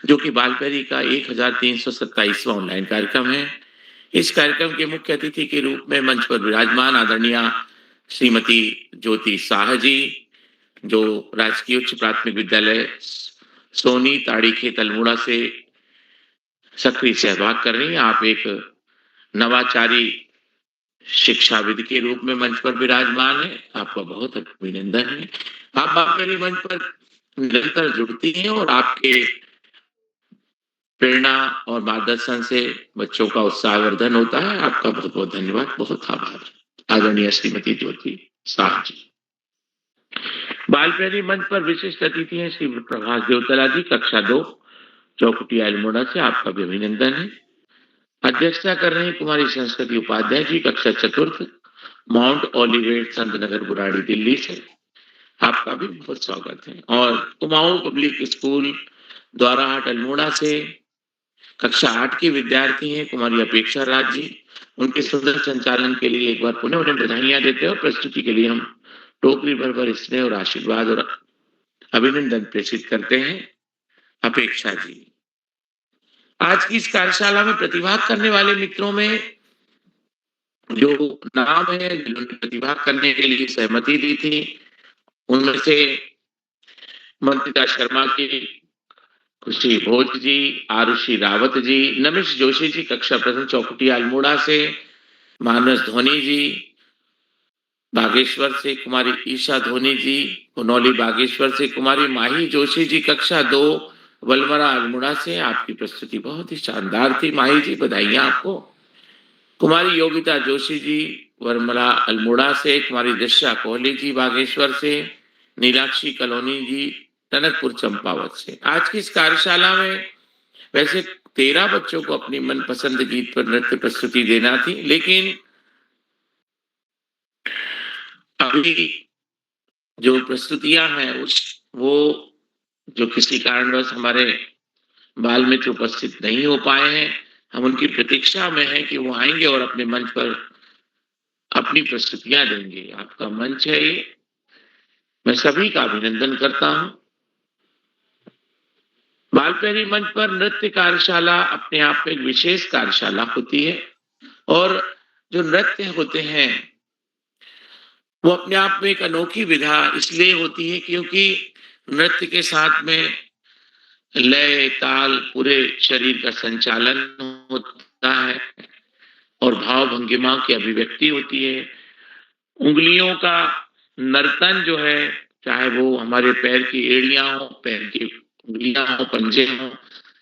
जो कि बाल प्रहरी का 1327वां ऑनलाइन कार्यक्रम है, इस कार्यक्रम के मुख्य अतिथि के रूप में मंच पर विराजमान आदरणीय श्रीमती ज्योति शाह जी, जो राजकीय उच्च प्राथमिक विद्यालय सोनी ताड़ी खेत अल्मोड़ा से सक्रिय सहभाग कर रही हैं। आप एक नवाचारी शिक्षाविद के रूप में मंच पर विराजमान है, आपका बहुत अभिनंदन है। आप बापरी मंच पर निरंतर जुड़ती हैं और आपके प्रेरणा और मार्गदर्शन से बच्चों का उत्साहवर्धन होता है। आपका बहुत बहुत धन्यवाद, बहुत आभार। आदरणीय श्रीमती ज्योति शाह जी। बाल प्रेमी मंच पर विशिष्ट अतिथि हैं श्री प्रभास देवतला जी, कक्षा 2, चौकुटिया अल्मोड़ा से। आपका भी अभिनंदन है। अध्यक्षता कर रहे हैं कुमारी संस्कृति उपाध्याय जी, कक्षा 4, माउंट ओलिवेट संत नगर बुराड़ी दिल्ली से। आपका भी बहुत स्वागत है। और कुमाऊं पब्लिक स्कूल द्वाराहाट अल्मोड़ा से कक्षा 8 की विद्यार्थी हैं कुमारी अपेक्षा राज जी। उनके सुंदर संचालन के लिए एक बार पुनः उन्हें बधाइयां देते हैं और प्रस्तुति के लिए हम टोकरी भर स्नेह और आशीर्वाद और अभिनंदन प्रेषित करते हैं। अपेक्षा जी, आज की इस कार्यशाला में प्रतिभाग करने वाले मित्रों में जो नाम है जिन्होंने प्रतिभाग करने के लिए सहमति दी थी, उनमें से मंत्रिता शर्मा जी, खुशी भोज जी, आरुषि रावत जी, नमिश जोशी जी, कक्षा प्रथम, चौकुटिया अल्मोड़ा से, मानस धोनी जी बागेश्वर से, कुमारी ईशा धोनी जी कुनौली बागेश्वर से, कुमारी माही जोशी जी, कक्षा 2, वलमरा अल्मोड़ा से। आपकी प्रस्तुति बहुत ही शानदार थी माही जी, बधाइयां आपको। कुमारी योगिता जोशी जी वरमला अल्मोड़ा से, कुमारी दृश्या कोहली जी बागेश्वर से, नीलाक्षी कलोनी जी टनकपुर चंपावत से। आज की इस कार्यशाला में वैसे 13 बच्चों को अपनी मनपसंद गीत पर नृत्य प्रस्तुति देना थी, लेकिन अभी जो प्रस्तुतियां हैं वो जो किसी कारणवश हमारे बाल मित्र उपस्थित नहीं हो पाए हैं, हम उनकी प्रतीक्षा में हैं कि वो आएंगे और अपने मंच पर अपनी प्रस्तुतियां देंगे। आपका मंच है ये, मैं सभी का अभिनंदन करता हूं। बालप्रेमी मंच पर नृत्य कार्यशाला अपने आप में एक विशेष कार्यशाला होती है और जो नृत्य होते हैं वो अपने आप में एक अनोखी विधा इसलिए होती है क्योंकि नृत्य के साथ में लय ताल पूरे शरीर का संचालन होता है और भाव भंगिमा की अभिव्यक्ति होती है। उंगलियों का नर्तन जो है, चाहे वो हमारे पैर की एड़ियां हो, पैर की उंगलियां हो, पंजे हो,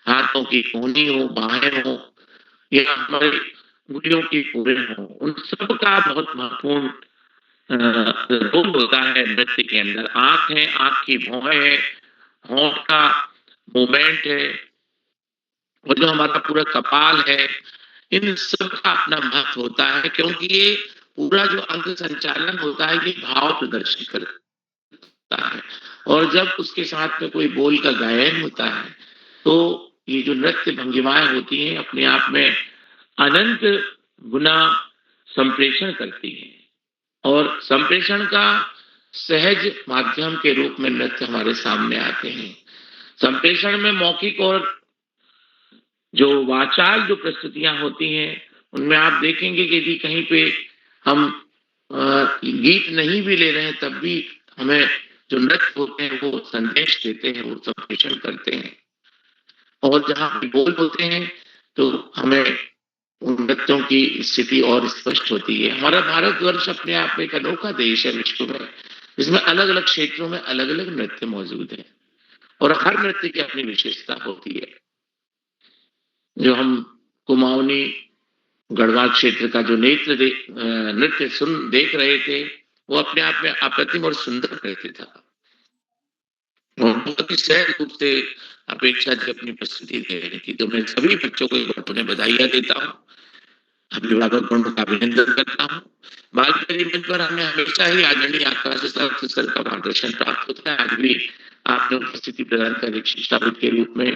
हाथों की कोहनी हो, बाहें हो या हमारे उंगलियों की पूरे हो, उन सब का बहुत महत्वपूर्ण रोल होता है नृत्य के अंदर। आंख है, आंख की भौहें है, होंठ का मूवमेंट है और जो हमारा पूरा कपाल है, इन सब का अपना महत्व होता है क्योंकि ये पूरा जो अंग संचालन होता है ये भाव प्रदर्शित करता है और जब उसके साथ में कोई बोल का गायन होता है तो ये जो नृत्य भंगिमाएं होती हैं अपने आप में अनंत गुना संप्रेषण करती हैं और संप्रेषण का सहज माध्यम के रूप में नृत्य हमारे सामने आते हैं। संप्रेषण में मौखिक और जो वाचाल जो प्रस्तुतियां होती हैं उनमें आप देखेंगे कि यदि कहीं पे हम गीत नहीं भी ले रहे हैं तब भी हमें जो नृत्य होते हैं वो संदेश देते हैं, वो संप्रेषण करते हैं और जहां पे बोल होते हैं तो हमें उन नृत्यों की स्थिति और स्पष्ट होती है। हमारा भारतवर्ष अपने आप में एक अनोखा देश है विश्व में, जिसमें अलग अलग क्षेत्रों में अलग अलग नृत्य मौजूद है और हर नृत्य की अपनी विशेषता होती है। जो हम कुमाऊनी गढ़वाल क्षेत्र का जो नृत्य देख रहे थे वो अपने आप में अप्रतिम और सुंदर नृत्य था और बहुत ही सहज रूप से अपेक्षा जी अपनी प्रस्तुति दे रही थी। तो मैं सभी बच्चों को एक बार पुनः बधाइयां देता हूँ, अभिभावक गणों का अभिनंदन करता हूँ। बाल मंच पर हमें हमेशा ही आदरणीय आकाश सर का मार्गदर्शन प्राप्त होता है। आज भी आपने उपस्थिति प्रदान कर एक शिक्षाविद के रूप में,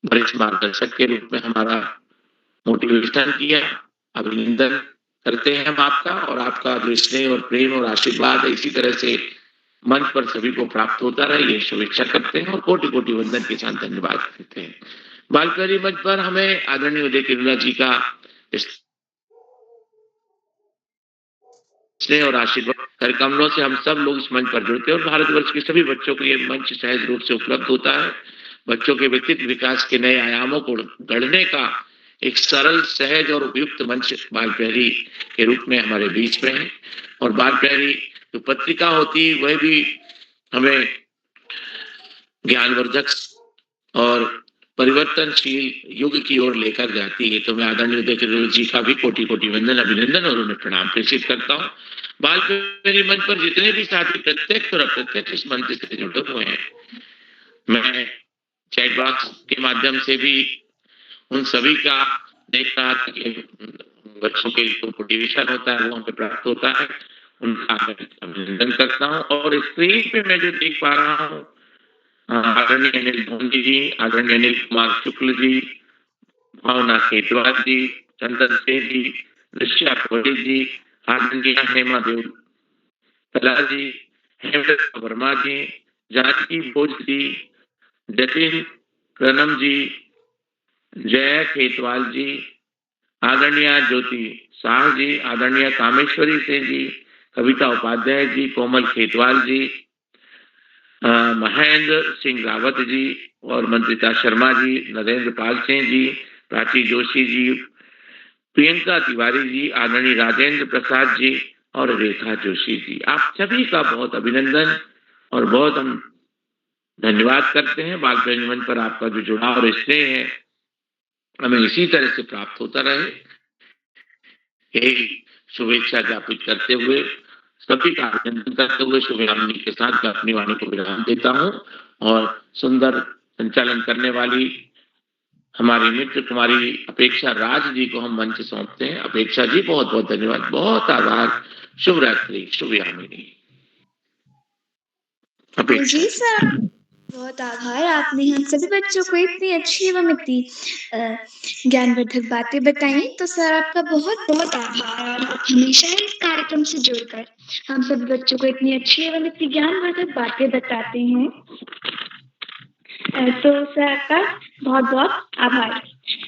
वरिष्ठ मार्गदर्शक के रूप में हमारा मोटिवेशन किया। अभिनंदन करते हैं हम आपका और आपका जो स्नेह और प्रेम और आशीर्वाद है इसी तरह से मंच पर सभी को प्राप्त होता रहे, ये शुभेच्छा करते हैं और कोटि कोटि वंदन के साथ धन्यवाद करते हैं। बालप्रेमी मंच पर हमें आदरणीय उदय किरुला जी का स्नेह और आशीर्वाद कर कमलों से हम सब लोग इस मंच पर जुड़ते हैं और भारतवर्ष के सभी बच्चों को ये मंच सहज रूप से उपलब्ध होता है। बच्चों के व्यक्तित्व विकास के नए आयामों को गढ़ने का एक सरल, सहज और उपयुक्त मंच बाल प्रहरी के रूप में हमारे बीच में है। और बाल प्रहरी जो पत्रिका होती है वह भी हमें ज्ञानवर्धक और परिवर्तनशील युग की ओर लेकर जाती है। तो मैं आदरणीय उदय किशोर जी का भी कोटि-कोटि वंदन, अभिनंदन और उन्हें प्रणाम प्रेषित करता हूँ। बाल प्रहरी मंच पर जितने भी साथी प्रत्यक्ष और अप्रत्यक्ष इस मंच से जुड़े हुए हैं, मैं चैट बॉक्स के माध्यम से भी उन सभी का देख रहा था कि बच्चों के जो मोटिवेशन होता है वो हमें प्राप्त होता है, उनका मैं अभिनंदन करता हूँ। और स्क्रीन पे मैं जो देख पा रहा हूँ, आदरणीय अनिल ढोंडी जी, आदरणीय अनिल कुमार शुक्ल जी, भावना खेतवाल जी, चंदन सेठ जी, ऋषा कोहली जी, आदरणीय हेमा देव कला जी, हेमलता वर्मा जी, जानकी भोज जी, जतिन प्रणम जी, जय खेतवाल जी, आदरणीय ज्योति शाह जी, आदरणीय कामेश्वरी सिंह जी, कविता उपाध्याय जी, कोमल खेतवाल जी, महेंद्र सिंह रावत जी और मंत्रिता शर्मा जी, नरेंद्र पाल सिंह जी, प्राची जोशी जी, प्रियंका तिवारी जी, आदरणीय राजेंद्र प्रसाद जी और रेखा जोशी जी, आप सभी का बहुत अभिनंदन और बहुत हम धन्यवाद करते हैं। बाल प्रहरी मंच पर आपका जो जुड़ाव और स्नेह है हमें इसी तरह से प्राप्त होता रहे, यही शुभेच्छा ज्ञापित करते हुए, सभी का अभिनंदन करते हुए शुभकामना के साथ मैं अपनी वाणी को विराम देता हूँ और सुंदर संचालन करने वाली हमारी मित्र कुमारी अपेक्षा राज जी को हम मंच सौंपते हैं। अपेक्षा जी, बहुत बहुत धन्यवाद, बहुत आभार, शुभ रात्रि, शुभ यामिनी। अपेक्षा जी सर, बहुत आभार। आपने हम सभी बच्चों को इतनी अच्छी एवं इतनी ज्ञानवर्धक बातें बताई, तो सर आपका बहुत बहुत आभार। और आप हमेशा इस कार्यक्रम से जुड़कर हम सभी बच्चों को इतनी अच्छी एवं इतनी ज्ञानवर्धक बातें बताते हैं। तो सर आपका बहुत बहुत आभार।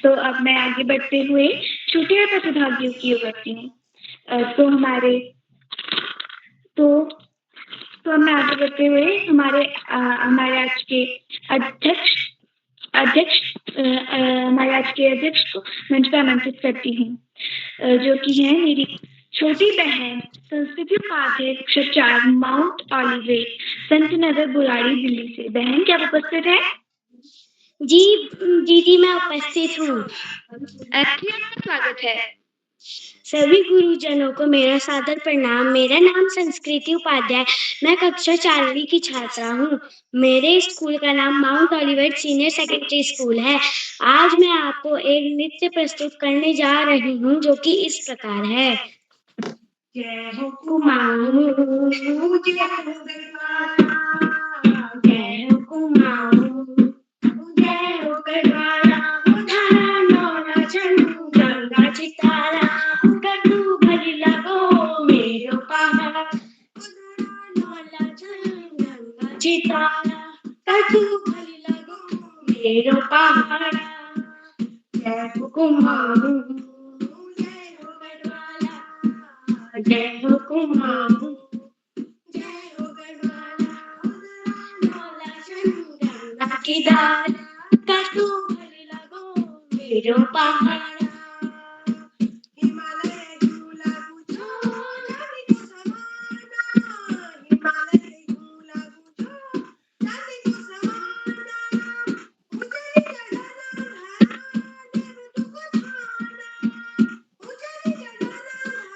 तो अब मैं आगे बढ़ते हुए छुट्टियां प्रतिभागियों की ओर बढ़ती हूँ। तो मैं आगे बढ़ते हुए हमारे आज के अध्यक्ष को मंच पर आमंत्रित करती हूँ, जो कि है मेरी छोटी बहन संस्कृति उपाध्याय कक्षा 4 माउंट ऑलिवेट संत नगर बुराड़ी दिल्ली से। बहन क्या आप उपस्थित है? जी दीदी, मैं उपस्थित हूँ। आपका स्वागत है। सभी गुरुजनों को मेरा सादर प्रणाम। मेरा नाम संस्कृति उपाध्याय, मैं कक्षा 4वीं की छात्रा हूँ। मेरे स्कूल का नाम माउंट ऑलिवेट सीनियर सेकेंडरी स्कूल है। आज मैं आपको एक नृत्य प्रस्तुत करने जा रही हूँ, जो कि इस प्रकार है। जय हो कुमाऊं, जय हो कुमाऊं, जय हो गढ़वाला, उधारा नौला झंडू गंगा चितारा, कटु भरी लगो मेरो पहाड़, उधारा नौला झंडू गंगा चितारा, कटु भरी लगो मेरो पहाड़। जय हो कुमाऊं, जय हो गढ़वाला, जय हो कुमाऊं, जय हो गढ़वाला, उधारा नौला झंडू गंगा चितारा, कटु भरी लगो मेरो पहाड़। हिमालय झूला बुझो नदी को समाना, हिमालय झूला बुझो नदी को समाना, उजड़ी चढ़ना धरा देव तुको थाना, उजड़ी चढ़ना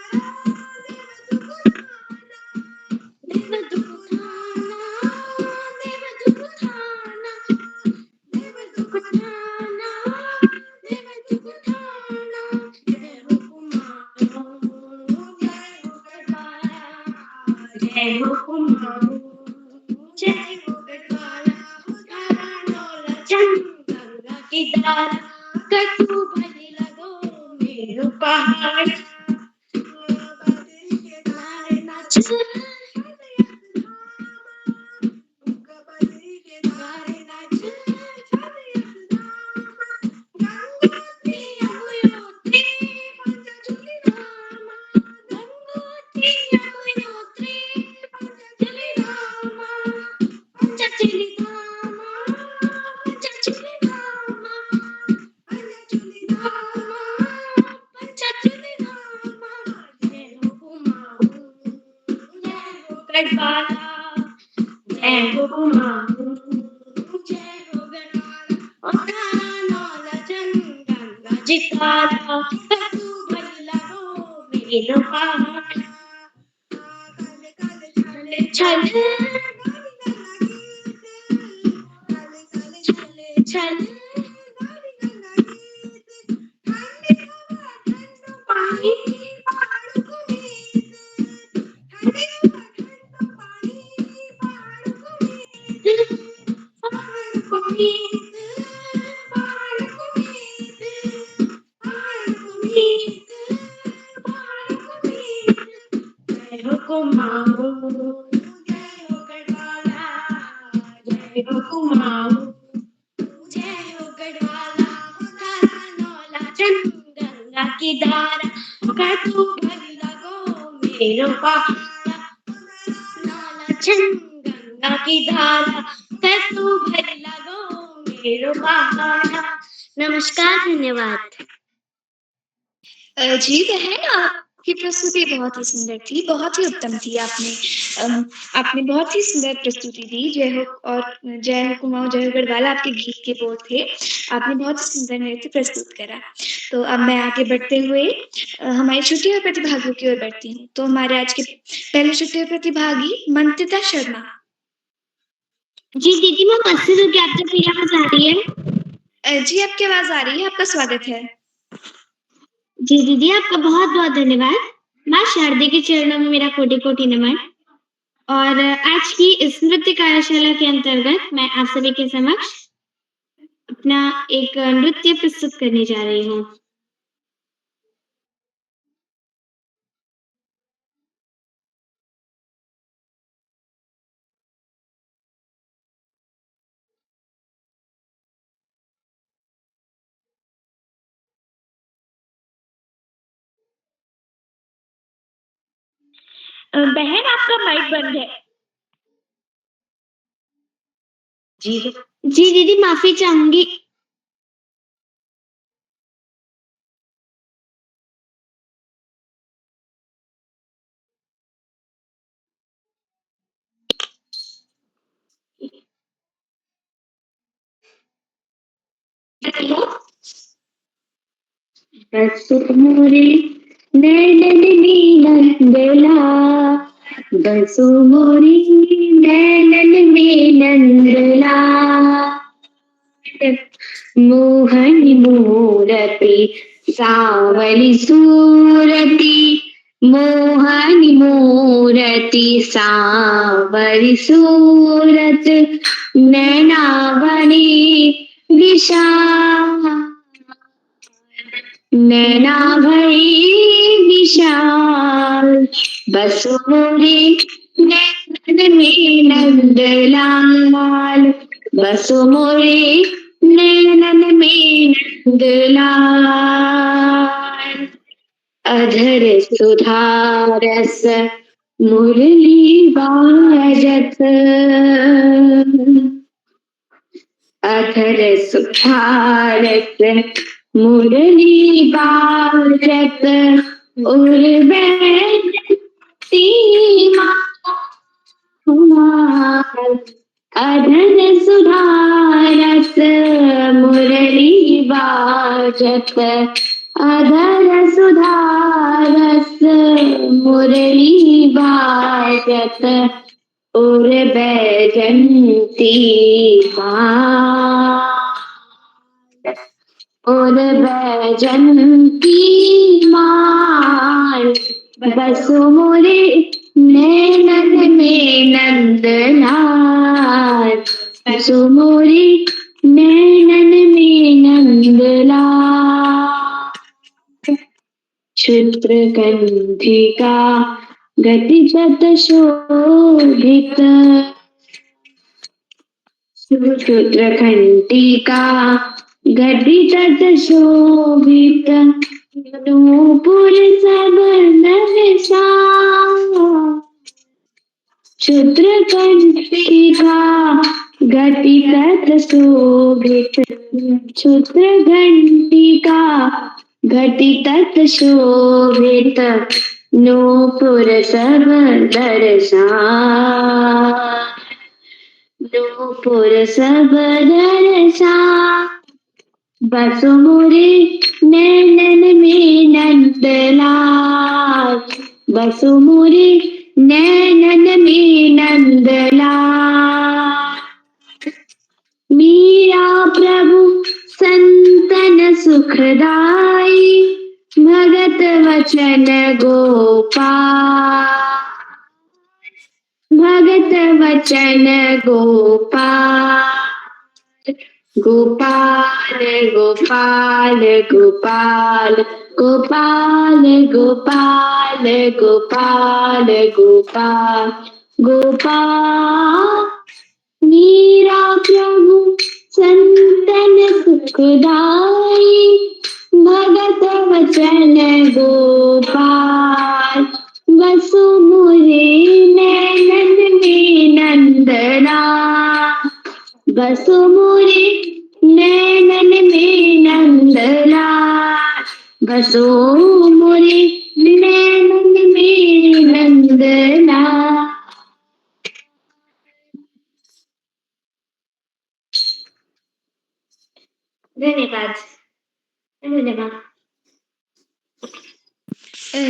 धरा देव तुको थाना, देव तुको थाना, देव तुको थाना, देव तुको थाना। जय हो कुमाऊं, जय हो गढ़वाला, जय हो कुमाऊं, जय हो गढ़वाला, उधारा नौला झंडू गंगा की धारा, कटु भरी लगो मेरो पहाड़। बदरी के धारे नाच, बदरी के धारे नाच, गंगोत्री यमुनोत्री पंचचूड़ी रामा, गंगोत्री यमुनोत्री पंचचूड़ी रामा, पंचचूड़ी रामा, पंचचूड़ी रामा, पंचचूड़ी रामा, गढ़वाला, जय हो कुमाऊं, जय हो गढ़वाला, और तारा नौला चंदंगा जितारा, तू भरी लगो मेरो पहाड़ा, चल चल पानी जय हो कुमाऊं, जय हो गढ़वाला, जय हो कुमाऊं, जय हो गढ़वाला, तारा नौला चंदंगा की धारा, कर तू भरी लगो मेरो पहाड़ा, नौला चंदंगा की धारा, कर तू भरी लगो मेरो पहाड़ा। नमस्कार, धन्यवाद। जी बहन, आपकी प्रस्तुति बहुत ही सुंदर थी, बहुत ही उत्तम थी। आपने बहुत ही सुंदर प्रस्तुति दी। जय हो और जय हो कुमाऊं जय हो गढ़वाला आपके गीत के बोल थे। आपने बहुत ही सुंदर नृत्य प्रस्तुत करा। तो अब मैं आगे बढ़ते हुए हमारी छुट्टियों प्रतिभागियों की ओर बढ़ती हूँ। तो हमारे आज के पहले छुट्टियों प्रतिभागी मंतिता शर्मा। जी दीदी, मैं मस्जिद हूँ, क्या आप तक मेरी आवाज आ रही है? जी आपकी आवाज आ रही है, आपका स्वागत है। जी दीदी, आपका बहुत बहुत धन्यवाद। माँ शारदे के चरणों में मेरा कोटि कोटि नमन। और आज की इस नृत्य कार्यशाला के अंतर्गत मैं आप सभी के समक्ष अपना एक नृत्य प्रस्तुत करने जा रही हूँ। बहन, आपका माइक बंद है। जी दीदी, माफी चाहूंगी। मोरे नैनन में नंदला, बसो मोरे नैनन में नंदला, मोहन मूरति सावली सूरति, मोहन मूरति सावली सूरत, नैना बनी विशाल, नैना भरी विशाल, बसो मोरे नैनन में नंदलाल, बसो मोरे नैनन में नंदलाल, अधर सुधारस मुरली बाजत, अधर सुधारस मुरली बाजत, उर बैठती माल, अधर सुधारस मुरली बाजत, अधर सुधारस मुरली बाजत, उर बैजंती माल, उर बैजंती माल, बसो मोरे नैनन में नंदलाल, बसो मोरे नैनन में नंदलाल, क्षुद्रगंधिका गतिजत शोभित, क्षुद्रघंटिका गतिजत शोभित, नूपुर सबन विसा, क्षुद्रघंटिका गतिजत शोभित, क्षुद्रघंटिका घटितत शोभित, नूपुर सब दर्शा नूपुर सब दर्शा बसुमुरी नैनन में नंदलाल बसुमुरी नैनन में नंदलाल मीरा प्रभु संतन सुखदाई भगत वचन गोपाल भगत वचन गोपाल गोपाल गोपाल गोपाल गोपाल गोपाल गोपाल गोपाल गोपाल मीरा प्रभु संतन सुखदाई भगत वचन गोपाल बसुमुरी नैनन में नंदना बसुमुरी नैनन में नंदना बसुमुरी नैनन में नंदना। धन्यवाद धन्यवाद।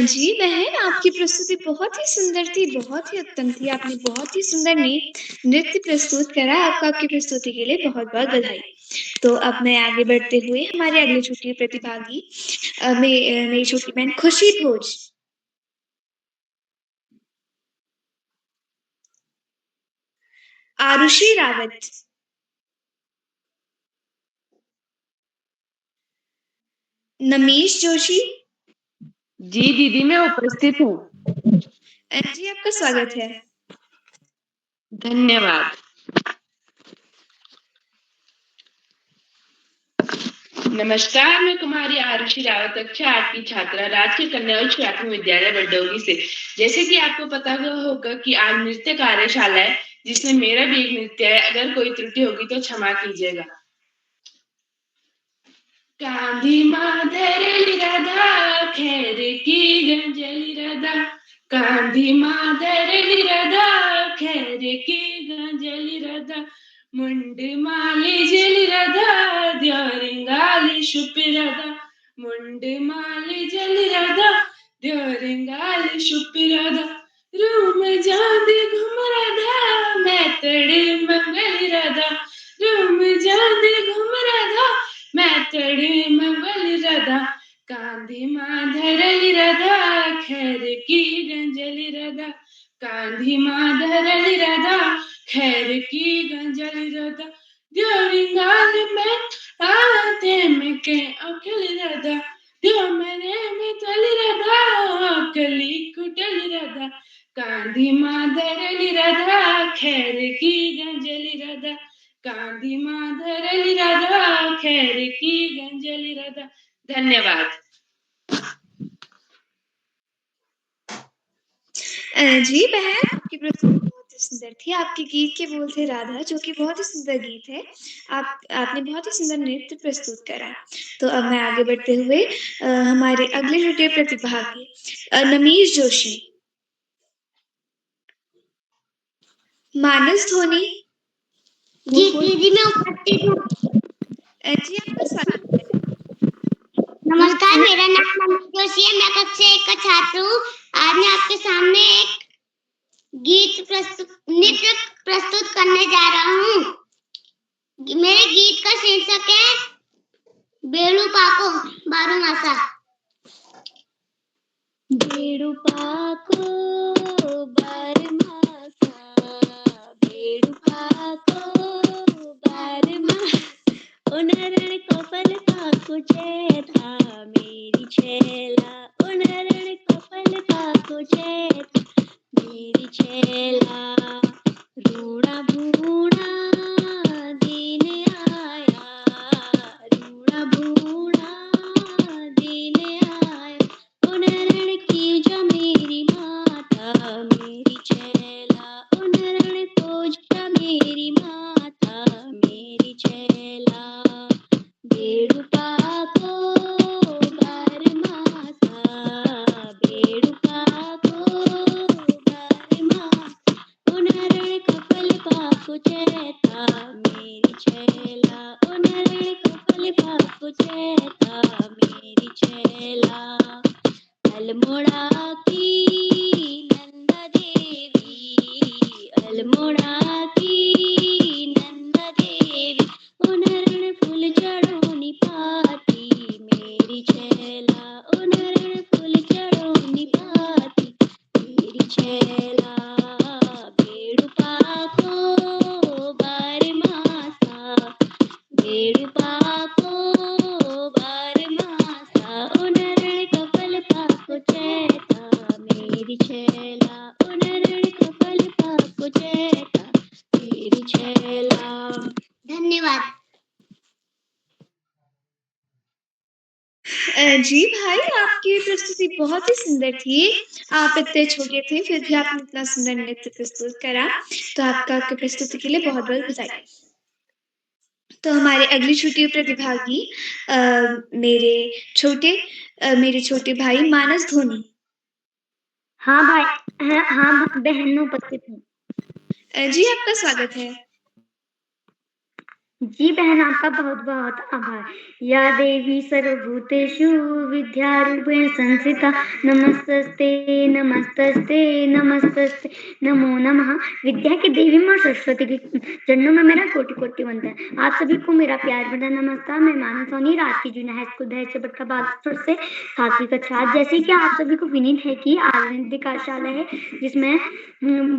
जी बहन, आपकी प्रस्तुति बहुत ही सुंदर थी, बहुत ही उत्तम थी। आपने बहुत ही सुंदर नृत्य प्रस्तुत करा। आपको आपकी प्रस्तुति के लिए बहुत-बहुत बधाई। तो अब मैं आगे बढ़ते हुए हमारे अगले छोटे प्रतिभागी मेरी छोटी बहन खुशी भोज। आरुषि रावत, नमीश जोशी। जी दीदी, मैं उपस्थित हूँ। जी आपका स्वागत है। धन्यवाद। नमस्कार, मैं कुमारी आरुषि रावत, कक्षा 8 की छात्रा, राजकीय कन्या उच्च प्राथमिक विद्यालय बरडोली से। जैसे कि आपको पता होगा कि आज नृत्य कार्यशाला है, जिसमें मेरा भी एक नृत्य है। अगर कोई त्रुटि होगी तो क्षमा कीजिएगा। कांधी माधर राधा खैर की गंजली राधा कांधी माधर राधा खैर की गंजली राधा मुंड माली जली राधा द्योरिंगाली शुपि राधा मुंड माली जली राधा द्योरिंगाली शुपि राधा रूम जांदी घुम राधा मैं तड़े मंगली राधा रूम जांदी घुम राधा मैं तड़े मंगल राधा कांधी माधरली राधा खैर की गंजली राधा कांधी माधरली राधा खैर की गंजली राधा द्योरिंगाल में आते में के अकल राधा द्यो मने में तली राधा अकली कुटली राधा कांधी माधरली राधा खैर की गंजली राधा कांधी माधरली राधा खैर की गंजली राधा। धन्यवाद। जी बहन, आपकी प्रस्तुति बहुत ही सुंदर थी। आपके गीत के बोल थे राधा, जो कि बहुत ही सुंदर गीत है। आपने बहुत ही सुंदर नृत्य प्रस्तुत करा। तो अब मैं आगे बढ़ते हुए हमारे अगले छोटे प्रतिभागी नमीश जोशी, मानस धोनी। जी दीदी, मैं उपस्थित हूँ। जी आपका स्वागत है। नमस्कार, मेरा नाम नमीश जोशी है। मैं कक्षा 1 का छात्र हूँ। आज मैं आपके सामने एक नृत्य प्रस्तुत करने जा रहा हूँ। मेरे गीत का शीर्षक है बेड़ू पाको बारू मासा। बेड़ू पाको बारमासा बेड़ू पाको बारमासा उनरण कपल पाको चेता मेरी छेला उनरण कपल पाको चेता मेरी छेला रूड़ा भूड़ा दिन आया रूड़ा भूड़ा दिन आया उनरण की जो मेरी माता मेरी छेला उनरण को जो मेरी माता मेरी छेला बेड़ू पाको बारमासा बेड़ू पाको चैता मेरी छैला ओ नारायण कपाल पाको चैता मेरी छैला अल्मोड़ा की नंदा देवी अल्मोड़ा की नंदा देवी ओ नारायण फूल चढ़ोनी पाती मेरी छैला ओ नारायण फूल चढ़ोनी पाती मेरी छैला बेड़ू पाको बार मासा बेड़ू पाको बार मासा ओ नारायण कपाल पाको चैता मेरी छैला ओ नारायण कपाल पाको चैता मेरी छैला। धन्यवाद। जी भाई, आपकी प्रस्तुति बहुत ही सुंदर थी। आप इतने छोटे थे फिर भी आपने इतना सुंदर नृत्य प्रस्तुत करा, तो आपकी प्रस्तुति के लिए बहुत-बहुत बधाई। तो हमारे अगली छुट्टी प्रतिभागी मेरे छोटे भाई मानस धोनी। हाँ भाई, हाँ बहन उपस्थित हूँ। जी आपका स्वागत है। जी बहन, आपका बहुत बहुत आभार। या देवी सर्वभूतेषु विद्यारूपेण संस्थिता नमस्तस्ते नमस्तस्ते नमस्तस्ते नमो नमः। विद्या की देवी माँ सरस्वती के चरणों में मेरा कोटि कोटि वंदन है। आप सभी को मेरा प्यार भरा नमस्कार। मैं मानस सोनी राज की जूनियर हाई स्कूल दहेज बटका बागेश्वर से 7वीं कक्षा। जैसे कि आप सभी को विनीत है कि आनंद कार्यशाला है जिसमें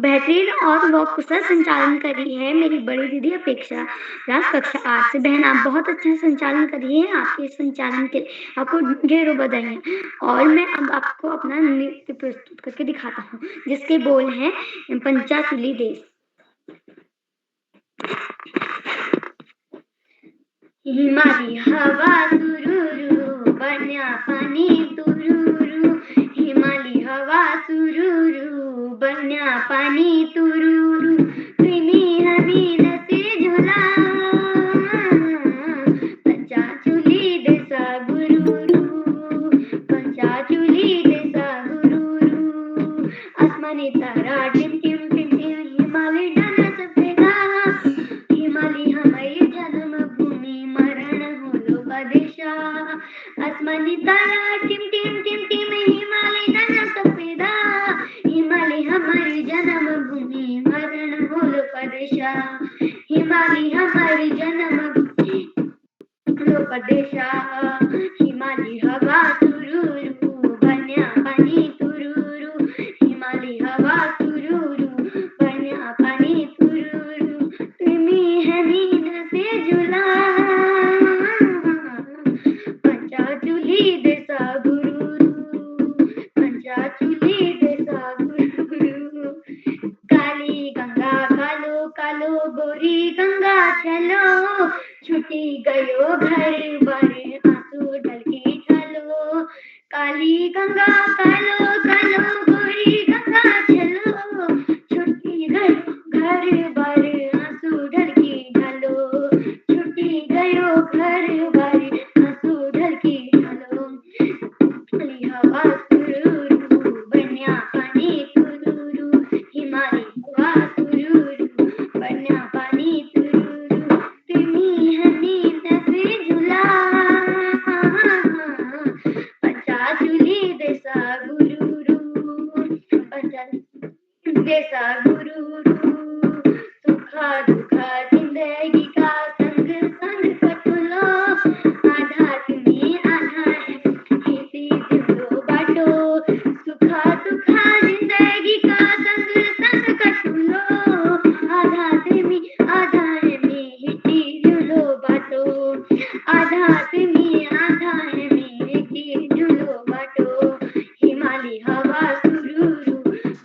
बेहतरीन और व कुशल संचालन करी है मेरी बड़ी दीदी अपेक्षा राज कक्षा 8 से। बहन, आप बहुत अच्छा संचालन करी है। आपके संचालन के आपको ढेरों बधाई। और मैं अब आपको अपना नृत्य प्रस्तुत करके दिखाता हूँ जिसके बोल हैं पंचाचूली देश। हिमाली हवा सुरूरू बन्या पानी तुरूरू हिमाली हवा सुरूरू बन्या पानी तुरूरू प्रेमी हमीन से झुला पंचाचूली देसा गुरूरू पंचाचूली देसा गुरूरू आसमानी तारा टिम टिम टिम टिम हिमालय डाना सफेदा हिमालय हमारी जन्मभूमि मरण होलो प्रदेशा आसमानी तारा टिम टिम टिम टिम हिमालय डाना सफेदा हिमालय हमारी जन्मभूमि मरण होलो प्रदेशा हिमालय हमारी जन्मभूमि होलो प्रदेशा हिमालय हवा तुरूरू बन्या पानी तुरूरू हिमालय हवा तुरूरू बन्या पानी तुरूरू तुम्ही है मीन से झुला पंचाचूली देसा गुरूरू पंचाचूली देसा गुरूरू काली गंगा कालो कालो गोरी गंगा चलो छुटी गयो घर बारे आंसू ढलकी चलो काली गंगा कालो कालो गोरी गंगा चलो छुटी गयो घर बारे आंसू ढलकी चलो छुटी गयो घर बारे आंसू ढलकी चलो हिमालय हवा सुरूरू बन्या पानी तुरूरू हिमालय हवा सुरूरू बन्या पानी तुरूरू तुम्ही हमीन से झुला पंचाचूली देसा गुरूरू पंचाचूली देसा गुरूरू सुखा दुखा जिंदगी का संग संग कटलो आधा तुम्ही आधा है किसी दिलो बाटो सुखा दुखा जिंदगी का संग संग कटलो आधा तुम्ही आधा है हिटी दिलो बाटो आधा तुम्ही आधा है हिटी दिलो बाटो हिमालय हवा सुरूरू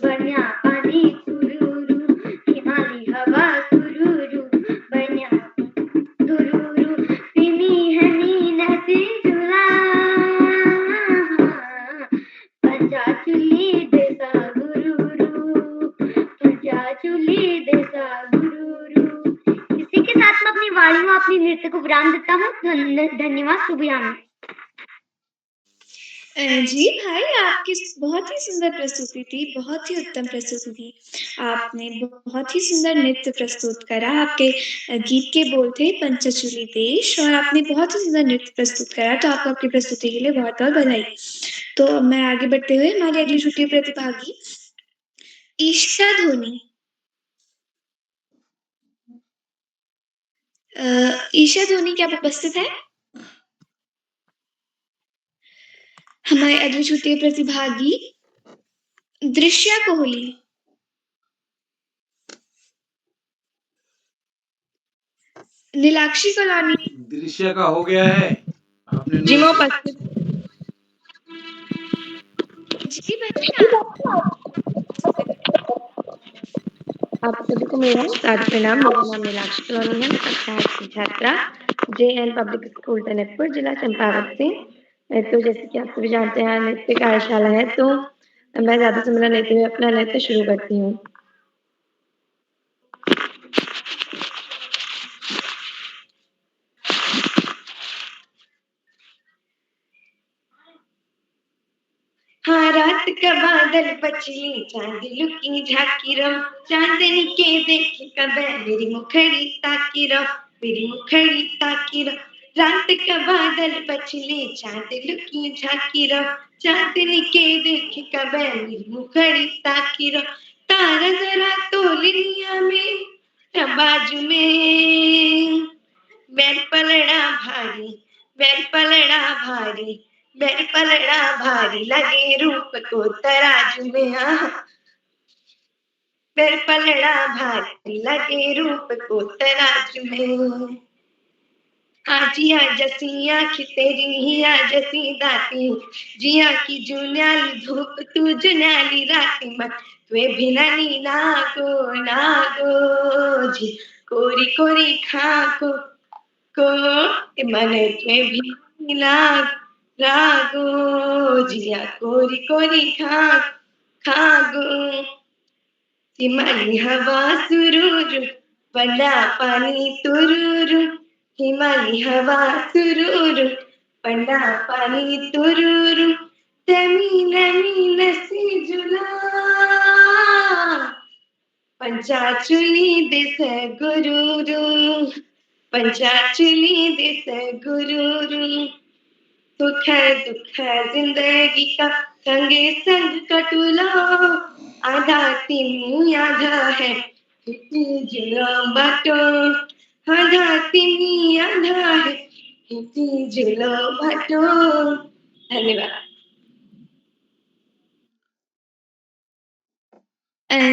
बन्या पानी तुरूरू हिमालय हवा सुरूरू बन्या तुरूरू तुम्ही है मीन से झुला पंचाचूली देसा गुरूरू पंचाचूली देसा गुरूरू। इसी के साथ मैं अपनी वाणी में अपनी नृत्य को विराम देता हूँ। धन्यवाद। शुभ याम। जी भाई, आपकी बहुत ही सुंदर प्रस्तुति थी, बहुत ही उत्तम प्रस्तुति थी। आपने बहुत ही सुंदर नृत्य प्रस्तुत करा, आपके गीत के बोल थे पंचचूली देश और आपने बहुत ही सुंदर नृत्य प्रस्तुत करा, तो आपको आपकी प्रस्तुति के लिए बहुत-बहुत बधाई। तो अब मैं आगे बढ़ते हुए हमारी अगली छुट्टी प्रतिभागी ईशा धोनी। ईशा धोनी क्या आप उपस्थित हैं? हमारे अगली छुट्टी प्रतिभागी दृश्या कोहली। नीलाक्षी कलानी। दृश्य का हो गया है, आपने जी मैं नोट उपस्थित। जी बहन आप सभी को मेरा सादर प्रणाम। मेरा नाम नीलाक्षी कलोनी है। मैं कक्षा 8 की छात्रा JN पब्लिक स्कूल टनकपुर जिला चंपावत से। तो जैसे कि आप सभी जानते हैं नृत्य कार्यशाला है, तो मैं ज्यादा समय न लेते हुए अपना नृत्य शुरू करती हूँ। हाँ रात का बादल पचली चांद लुकी झाकी रहो, चांदनी के देखे कबे मेरी मुखड़ी ताकी रहो, मेरी मुखड़ी ताकी रहो। रात का बादल पचली चांद लुकी झाकी रहो, चांदनी के देखे कबे मेरी मुखड़ी ताकी रहो। तारा जरा तोलिया में बाजू में बैर पलड़ा भारी, बैर पलड़ा भारी, बैर पलड़ा भारी लगे रूप को तराजू में। बैर पलड़ा भारी लगे रूप को तराजू में। आजिया जसिया की तेरी हिया जसी दाती, जिया की जुन्याली धूप तू जुन्याली राती मत वे भिनानी नागो नागो जी कोरी कोरी खाको को मने के भी रागो जिया कोरी कोरी खागो हिमाली हवा सुरूर बना पानी तुरूर, हिमाली हवा सुरूर बना पानी तुरूर, तमीन मीन से जुला पंचाचुली दिस गुरूरू, पंचाचुली दिस गुरूरू। दुख जिंदगी का संगे संग कटुला, आधा तिमी आधा है जुलो बाटो, आधा तिमी आधा है जुलो बाटो। धन्यवाद।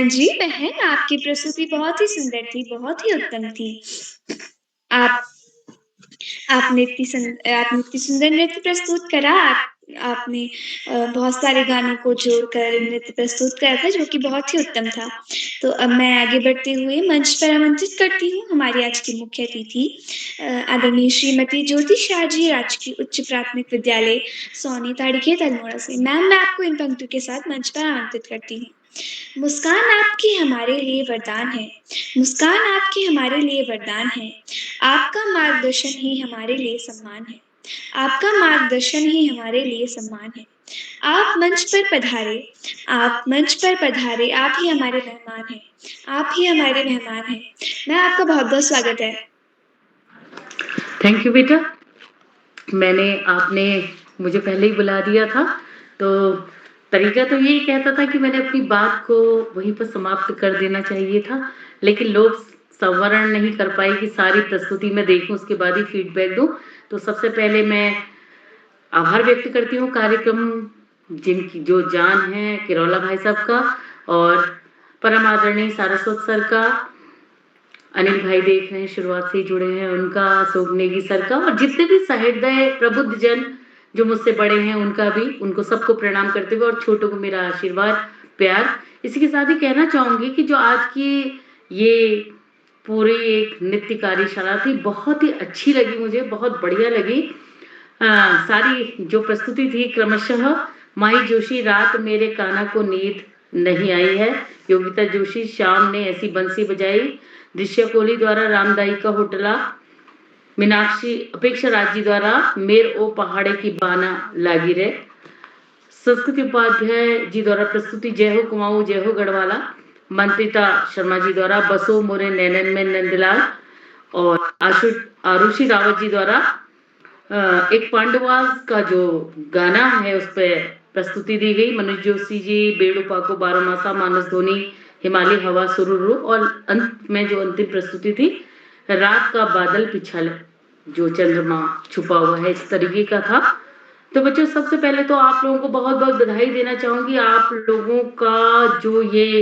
जी बहन, आपकी प्रस्तुति बहुत ही सुंदर थी, बहुत ही उत्तम थी। आपने इतनी सुंदर नृत्य प्रस्तुत करा। आपने बहुत सारे गानों को जोड़कर नृत्य प्रस्तुत करा था, जो कि बहुत ही उत्तम था। तो अब मैं आगे बढ़ते हुए मंच पर आमंत्रित करती हूँ हमारी आज की मुख्य अतिथि आदरणीय श्रीमती ज्योति शाह जी, राजकीय उच्च प्राथमिक विद्यालय सोनी ताड़ीखेत अल्मोड़ा से। मैम, मैं आपको इन पंक्तियों के साथ मंच पर आमंत्रित करती हूँ। मुस्कान आपकी हमारे लिए वरदान है, मुस्कान आपकी हमारे लिए वरदान है, आपका मार्गदर्शन ही हमारे लिए सम्मान है, आपका मार्गदर्शन ही हमारे लिए सम्मान है। आप मंच पर पधारे, आप मंच पर पधारे, आप ही हमारे मेहमान हैं, आप ही हमारे मेहमान हैं। मैं आपका बहुत बहुत स्वागत है। थैंक यू बेटा। आपने मुझे पहले ही बुला दिया था, तो तरीका तो यही कहता था कि मैंने अपनी बात को वहीं पर समाप्त कर देना चाहिए था, लेकिन लोग संवरण नहीं कर पाए कि सारी प्रस्तुति मैं देखूं उसके बाद ही फीडबैक दूं। तो सबसे पहले मैं आभार व्यक्त करती हूँ कार्यक्रम जिनकी जो जान है किरौला भाई साहब का, और परम आदरणीय सारस्वत सर का, अनिल भाई देख रहे हैं शुरुआत से जुड़े हैं उनका, अशोक नेगी सर का, और जितने भी सहृदय प्रबुद्ध जन जो मुझसे बड़े हैं उनका भी, उनको सबको प्रणाम करते हुए, और छोटों को मेरा आशीर्वाद प्यार। इसी के साथ ही कहना चाहूंगी कि जो आज की ये पूरी एक नृत्य कार्यशाला थी, बहुत ही अच्छी लगी मुझे, बहुत बढ़िया लगी। सारी जो प्रस्तुति थी क्रमशः माही जोशी रात मेरे काना को नींद नहीं आई है, योगिता जोशी शाम ने ऐसी बंसी बजाई, दृश्य कोहली द्वारा रामदाई का होटला, मीनाक्षी अपेक्षा राज जी द्वारा मेर ओ पहाड़े की बाना लागी रे, संस्कृति उपाध्याय जी द्वारा प्रस्तुति जय हो कुमाऊं जय हो गढ़वाला, मंत्रिता शर्मा जी द्वारा बसो मोरे नैनन में नंदलाल, और आरुषि रावत जी द्वारा एक पांडवास का जो गाना है उस पर प्रस्तुति दी गई। मनोज जोशी जी बेड़ू पाको बारोमासा मानस धोनी हिमालय हवा सुरुरु, और अंत में जो अंतिम प्रस्तुति थी रात का बादल पिछल जो चंद्रमा छुपा हुआ है, इस तरीके का था। तो बच्चों सबसे पहले तो आप लोगों को बहुत बहुत बधाई देना चाहूंगी। आप लोगों का जो ये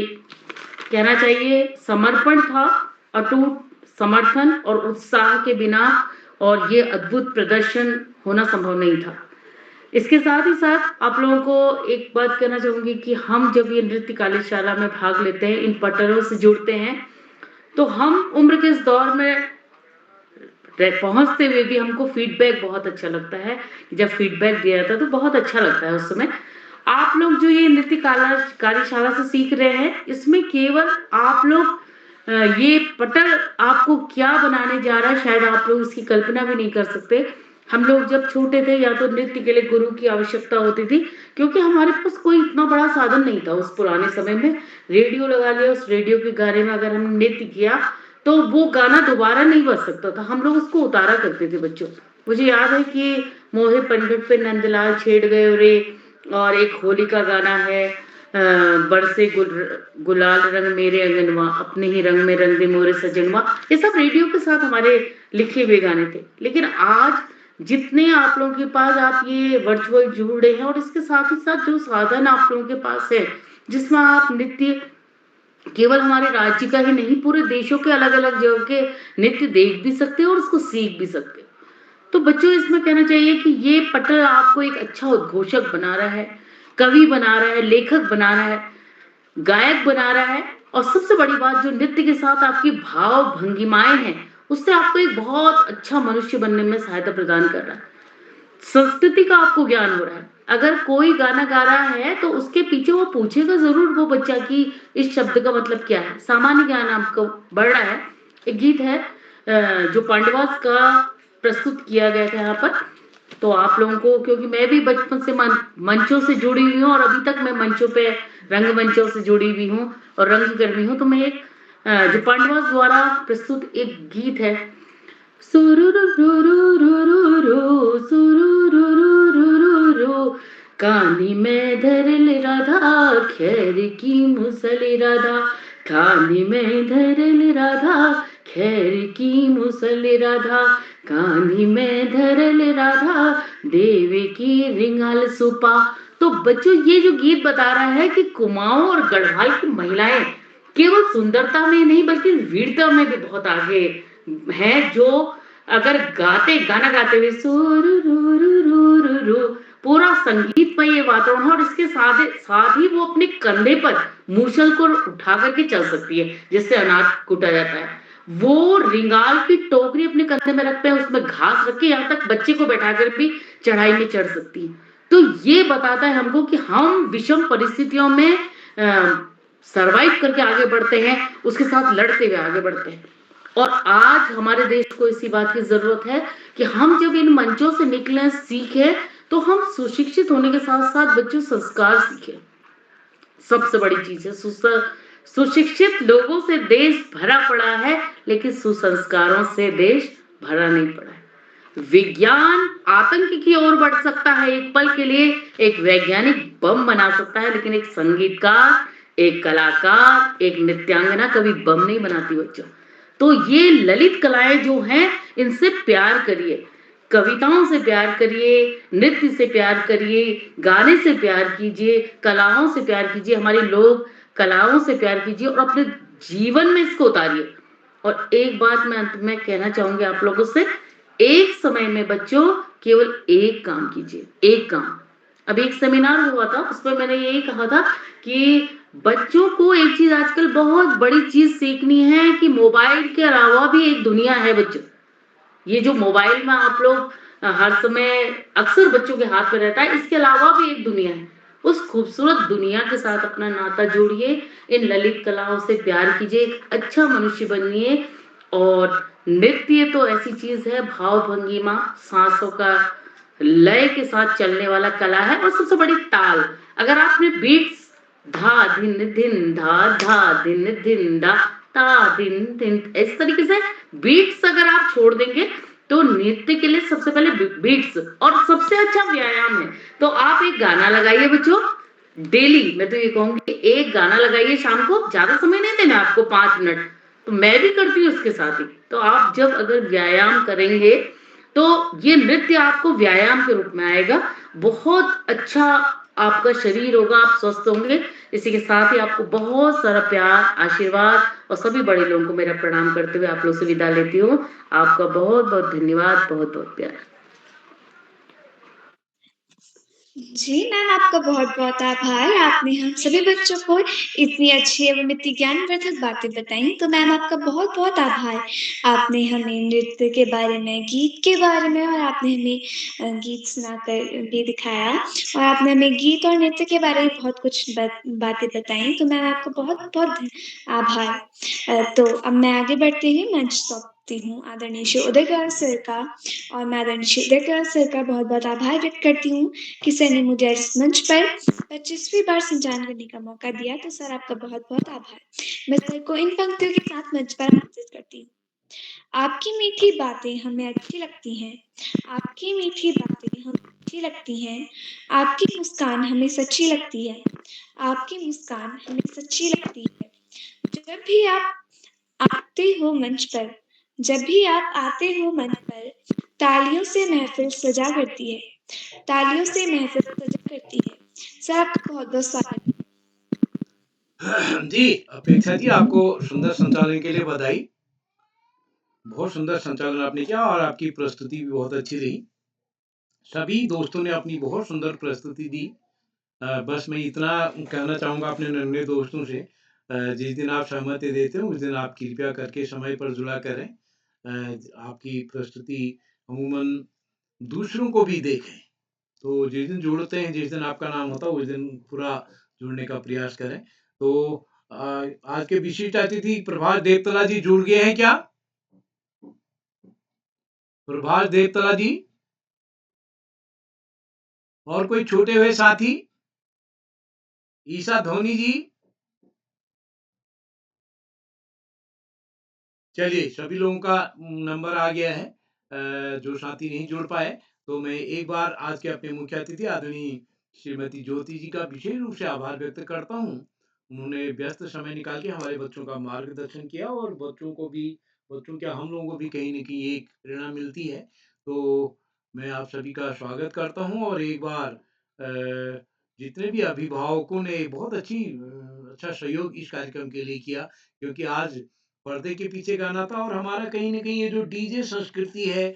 कहना चाहिए समर्पण था, अटूट समर्थन और उत्साह के बिना और ये अद्भुत प्रदर्शन होना संभव नहीं था। इसके साथ ही साथ आप लोगों को एक बात कहना चाहूंगी कि हम जब ये नृत्य कार्यशाला में भाग लेते हैं, इन पटरों से जुड़ते हैं, तो हम उम्र के इस दौर में पहुंचते हुए भी हमको फीडबैक बहुत अच्छा लगता है। जब फीडबैक दिया जाता है तो बहुत अच्छा लगता है उस समय। आप लोग जो ये नृत्य कार्यशाला से सीख रहे हैं, इसमें केवल आप लोग ये पटल आपको क्या बनाने जा रहा है, शायद आप लोग इसकी कल्पना भी नहीं कर सकते। हम लोग जब छोटे थे या तो नृत्य के लिए गुरु की आवश्यकता होती थी, क्योंकि हमारे पास कोई इतना बड़ा साधन नहीं था उस पुराने समय में। रेडियो लगा लिया, उस रेडियो के गाने में अगर हम नृत्य किया तो वो गाना दोबारा नहीं बज सकता था, हम लोग उसको उतारा करते थे बच्चों। मुझे याद है कि मोहे पंडित पे नंदलाल छेड़ गए रे, और एक होली का गाना है बरसे गुलाल रंग मेरे अंगनवा, अपने ही रंग में रंग दे मोरे सजनवा। ये सब रेडियो के साथ हमारे लिखे हुए गाने थे। लेकिन आज जितने आप लोगों के पास आप ये वर्चुअल जुड़े हैं, और इसके साथ ही साथ जो साधन आप लोगों के पास है, जिसमें आप नृत्य केवल हमारे राज्य का ही नहीं, पूरे देशों के अलग अलग जगह के नृत्य देख भी सकते हैं और उसको सीख भी सकते हैं। तो बच्चों इसमें कहना चाहिए कि ये पटल आपको एक अच्छा उद्घोषक बना रहा है, कवि बना रहा है, लेखक बना रहा है, गायक बना रहा है, और सबसे बड़ी बात जो नृत्य के साथ आपकी भाव भंगिमाएं हैं, उससे आपको एक बहुत अच्छा मनुष्य बनने में सहायता प्रदान कर रहा है। संस्कृति का आपको ज्ञान हो रहा है। अगर कोई गाना गा रहा है तो उसके पीछे वो पूछेगा जरूर वो बच्चा कि इस शब्द का मतलब क्या है। सामान्य ज्ञान आपको बढ़ रहा है। एक गीत है जो पांडवास का प्रस्तुत किया गया था यहाँ पर, तो आप लोगों को, क्योंकि मैं भी बचपन से मंचों से जुड़ी हुई हूँ और अभी तक मैं मंचों पे रंगमंचों से जुड़ी हुई हूँ और रंगकर्मी हूँ, तो मैं एक जो पांडवास द्वारा प्रस्तुत एक गीत है, कानी में धरल राधा खैर की मुसली राधा, कानी में धरल राधा खैर की मुसली राधा, कानी में धरल राधा देवी की रिंगाल सुपा। तो बच्चों ये जो गीत बता रहा है कि कुमाऊं और गढ़वाल की महिलाएं केवल सुंदरता में नहीं बल्कि वीरता में भी बहुत आगे है, जो अगर गाना गाते हुए पूरा संगीतमय ये वातावरण है, और इसके साथ ही वो अपने कंधे पर मूसल को उठा करके चल सकती है, जिससे अनाज कूटा जाता है। वो रिंगाल की टोकरी अपने कंधे में रखते हैं, उसमें घास रख के यहाँ तक बच्चे को बैठाकर भी चढ़ाई में चढ़ सकती है। तो ये बताता है हमको कि हम विषम परिस्थितियों में सरवाइव करके आगे बढ़ते हैं, उसके साथ लड़ते हुए आगे बढ़ते हैं। और आज हमारे देश को इसी बात की जरूरत है कि हम जब इन मंचों से निकले, सीखे, तो हम सुशिक्षित होने के साथ साथ बच्चों संस्कार सीखे। सबसे बड़ी चीज है सुशिक्षित लोगों से देश भरा पड़ा है, लेकिन सुसंस्कारों से देश भरा नहीं पड़ा है। विज्ञान आतंक की ओर बढ़ सकता है एक पल के लिए, एक वैज्ञानिक बम बना सकता है, लेकिन एक संगीतकार, एक कलाकार, एक नृत्यांगना कभी बम नहीं बनाती बच्चों। तो ये ललित कलाएं जो हैं, इनसे प्यार करिए, कविताओं से प्यार करिए, नृत्य से प्यार करिए, गाने से प्यार कीजिए, कलाओं से प्यार कीजिए, हमारी लोक कलाओं से प्यार कीजिए और अपने जीवन में इसको उतारिए। और एक बात मैं अंत में कहना चाहूंगी आप लोगों से, एक समय में बच्चों केवल एक काम कीजिए, एक काम। अब एक सेमिनार हुआ था, उसमें मैंने यही कहा था कि बच्चों को एक चीज आजकल बहुत बड़ी चीज सीखनी है कि मोबाइल के अलावा भी एक दुनिया है बच्चों। ये जो मोबाइल में आप लोग हर समय अक्सर बच्चों के हाथ में रहता है, इसके अलावा भी एक दुनिया है। उस खूबसूरत दुनिया के साथ अपना नाता जोड़िए, इन ललित कलाओं से प्यार कीजिए, एक अच्छा मनुष्य बनिए। और नृत्य तो ऐसी चीज है, भाव भंगिमा, सांसों का लय के साथ चलने वाला कला है और सबसे बड़ी ताल। अगर आपने बीट्स धा धिन धिन धा धा धिन धिन धा ता धिन धिन इस तरीके से बीट्स अगर आप छोड़ देंगे तो नृत्य के लिए सबसे पहले बीट्स और सबसे अच्छा व्यायाम है। तो आप एक गाना लगाइए बच्चों, डेली मैं तो ये कहूंगी एक गाना लगाइए शाम को, ज्यादा समय नहीं देना आपको 5 मिनट, तो मैं भी करती हूँ उसके साथ ही। तो आप जब अगर व्यायाम करेंगे तो ये नृत्य आपको व्यायाम के रूप में आएगा, बहुत अच्छा आपका शरीर होगा, आप स्वस्थ होंगे। इसी के साथ ही आपको बहुत सारा प्यार, आशीर्वाद और सभी बड़े लोगों को मेरा प्रणाम करते हुए आप लोग से विदा लेती हूँ। आपका बहुत बहुत धन्यवाद, बहुत बहुत प्यार। जी मैम, आपका बहुत-बहुत आभार। आपने हम सभी बच्चों को इतनी अच्छी एवं इतनी ज्ञानवर्धक बातें बताई, तो मैम आपका बहुत-बहुत आभार। आपने हमें नृत्य के बारे में, गीत के बारे में और आपने हमें गीत सुनाकर भी दिखाया और आपने हमें गीत और नृत्य के बारे में बहुत कुछ बातें बताई, तो मैम आपका बहुत-बहुत आभार। तो अब मैं आगे बढ़ती हुई मंच सौंपती हूँ आदरणीय श्री उदयकर सर का और मैं आदरणीय श्री उदयकर सर का बहुत-बहुत आभार व्यक्त करती हूँ कि सर ने मुझे इस मंच पर 25वीं बार संचालन करने का मौका दिया, तो सर आपका बहुत-बहुत आभार। मैं सर को इन पंक्तियों के साथ मंच पर आमंत्रित करती हूँ। आपकी मीठी बातें हमें अच्छी लगती हैं, आपकी मीठी बातें हमें अच्छी लगती हैं, आपकी मुस्कान हमें सच्ची लगती है, आपकी मुस्कान हमें सच्ची लगती है। जब भी आप आते हो मंच पर, जब भी आप आते हो मंच पर, तालियों से महफ़िल सजा करती है, तालियों से महफ़िल सजा करती है। सर आपका बहुत-बहुत स्वागत है। जी, अपेक्षा जी आपको सुंदर संचालन के लिए बधाई। बहुत सुंदर संचालन आपने किया और आपकी प्रस्तुति भी बहुत अच्छी रही। सभी दोस्तों ने अपनी बहुत सुंदर प्रस्तुति दी। बस मैं इतना कहना चाहूँगा अपने नन्हे दोस्तों से, जिस दिन आप सहमति देते हो उस दिन आप कृपया करके समय पर जुड़ा करें। आपकी प्रस्तुति अमूमन दूसरों को भी देखें। तो जिस दिन जुड़ते हैं, जिस दिन आपका नाम होता है उस दिन पूरा जुड़ने का प्रयास करें। तो आज के विशिष्ट अतिथि प्रभास देवतला जी जुड़ गए हैं क्या? प्रभास देवतला जी? और कोई छूटे हुए साथी? ईशा धोनी जी? चलिए, सभी लोगों का नंबर आ गया है। जो साथी नहीं जुड़ पाए, तो मैं एक बार आज के अपने मुख्य अतिथि आदरणीय श्रीमती ज्योति जी का विशेष रूप से आभार व्यक्त करता हूँ। उन्होंने व्यस्त समय निकाल के हमारे बच्चों का मार्गदर्शन किया और बच्चों क्या हम लोगं को भी कहीं न कहीं एक प्रेरणा मिलती है। तो मैं आप सभी का स्वागत करता हूँ और एक बार जितने भी अभिभावकों ने बहुत अच्छा सहयोग इस कार्यक्रम के लिए किया, क्योंकि आज पर्दे के पीछे गाना था और हमारा कहीं न कहीं ये जो डीजे संस्कृति है,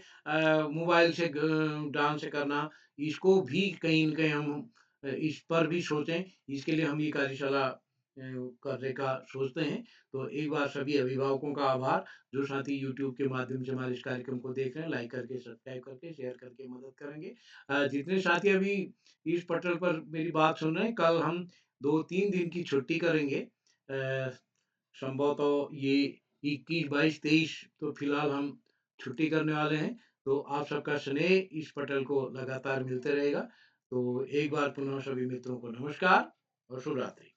मोबाइल से डांस करना, इसको भी कहीं न कहीं हम इस पर भी सोचें, इसके लिए हम ये कार्यशाला करने का सोचते हैं। तो एक बार सभी अभिभावकों का आभार, जो साथी यूट्यूब के माध्यम से हमारे इस कार्यक्रम को देख रहे हैं, लाइक करके, सब्सक्राइब करके, शेयर करके मदद करेंगे। जितने साथी अभी इस पटल पर मेरी बात सुन रहे हैं, कल हम 2-3 दिन की छुट्टी करेंगे। संभवतः ये 21, 22, 23 तो फिलहाल हम छुट्टी करने वाले हैं। तो आप सबका स्नेह इस पटल को लगातार मिलते रहेगा। तो एक बार पुनः सभी मित्रों को नमस्कार और शुभ रात्रि।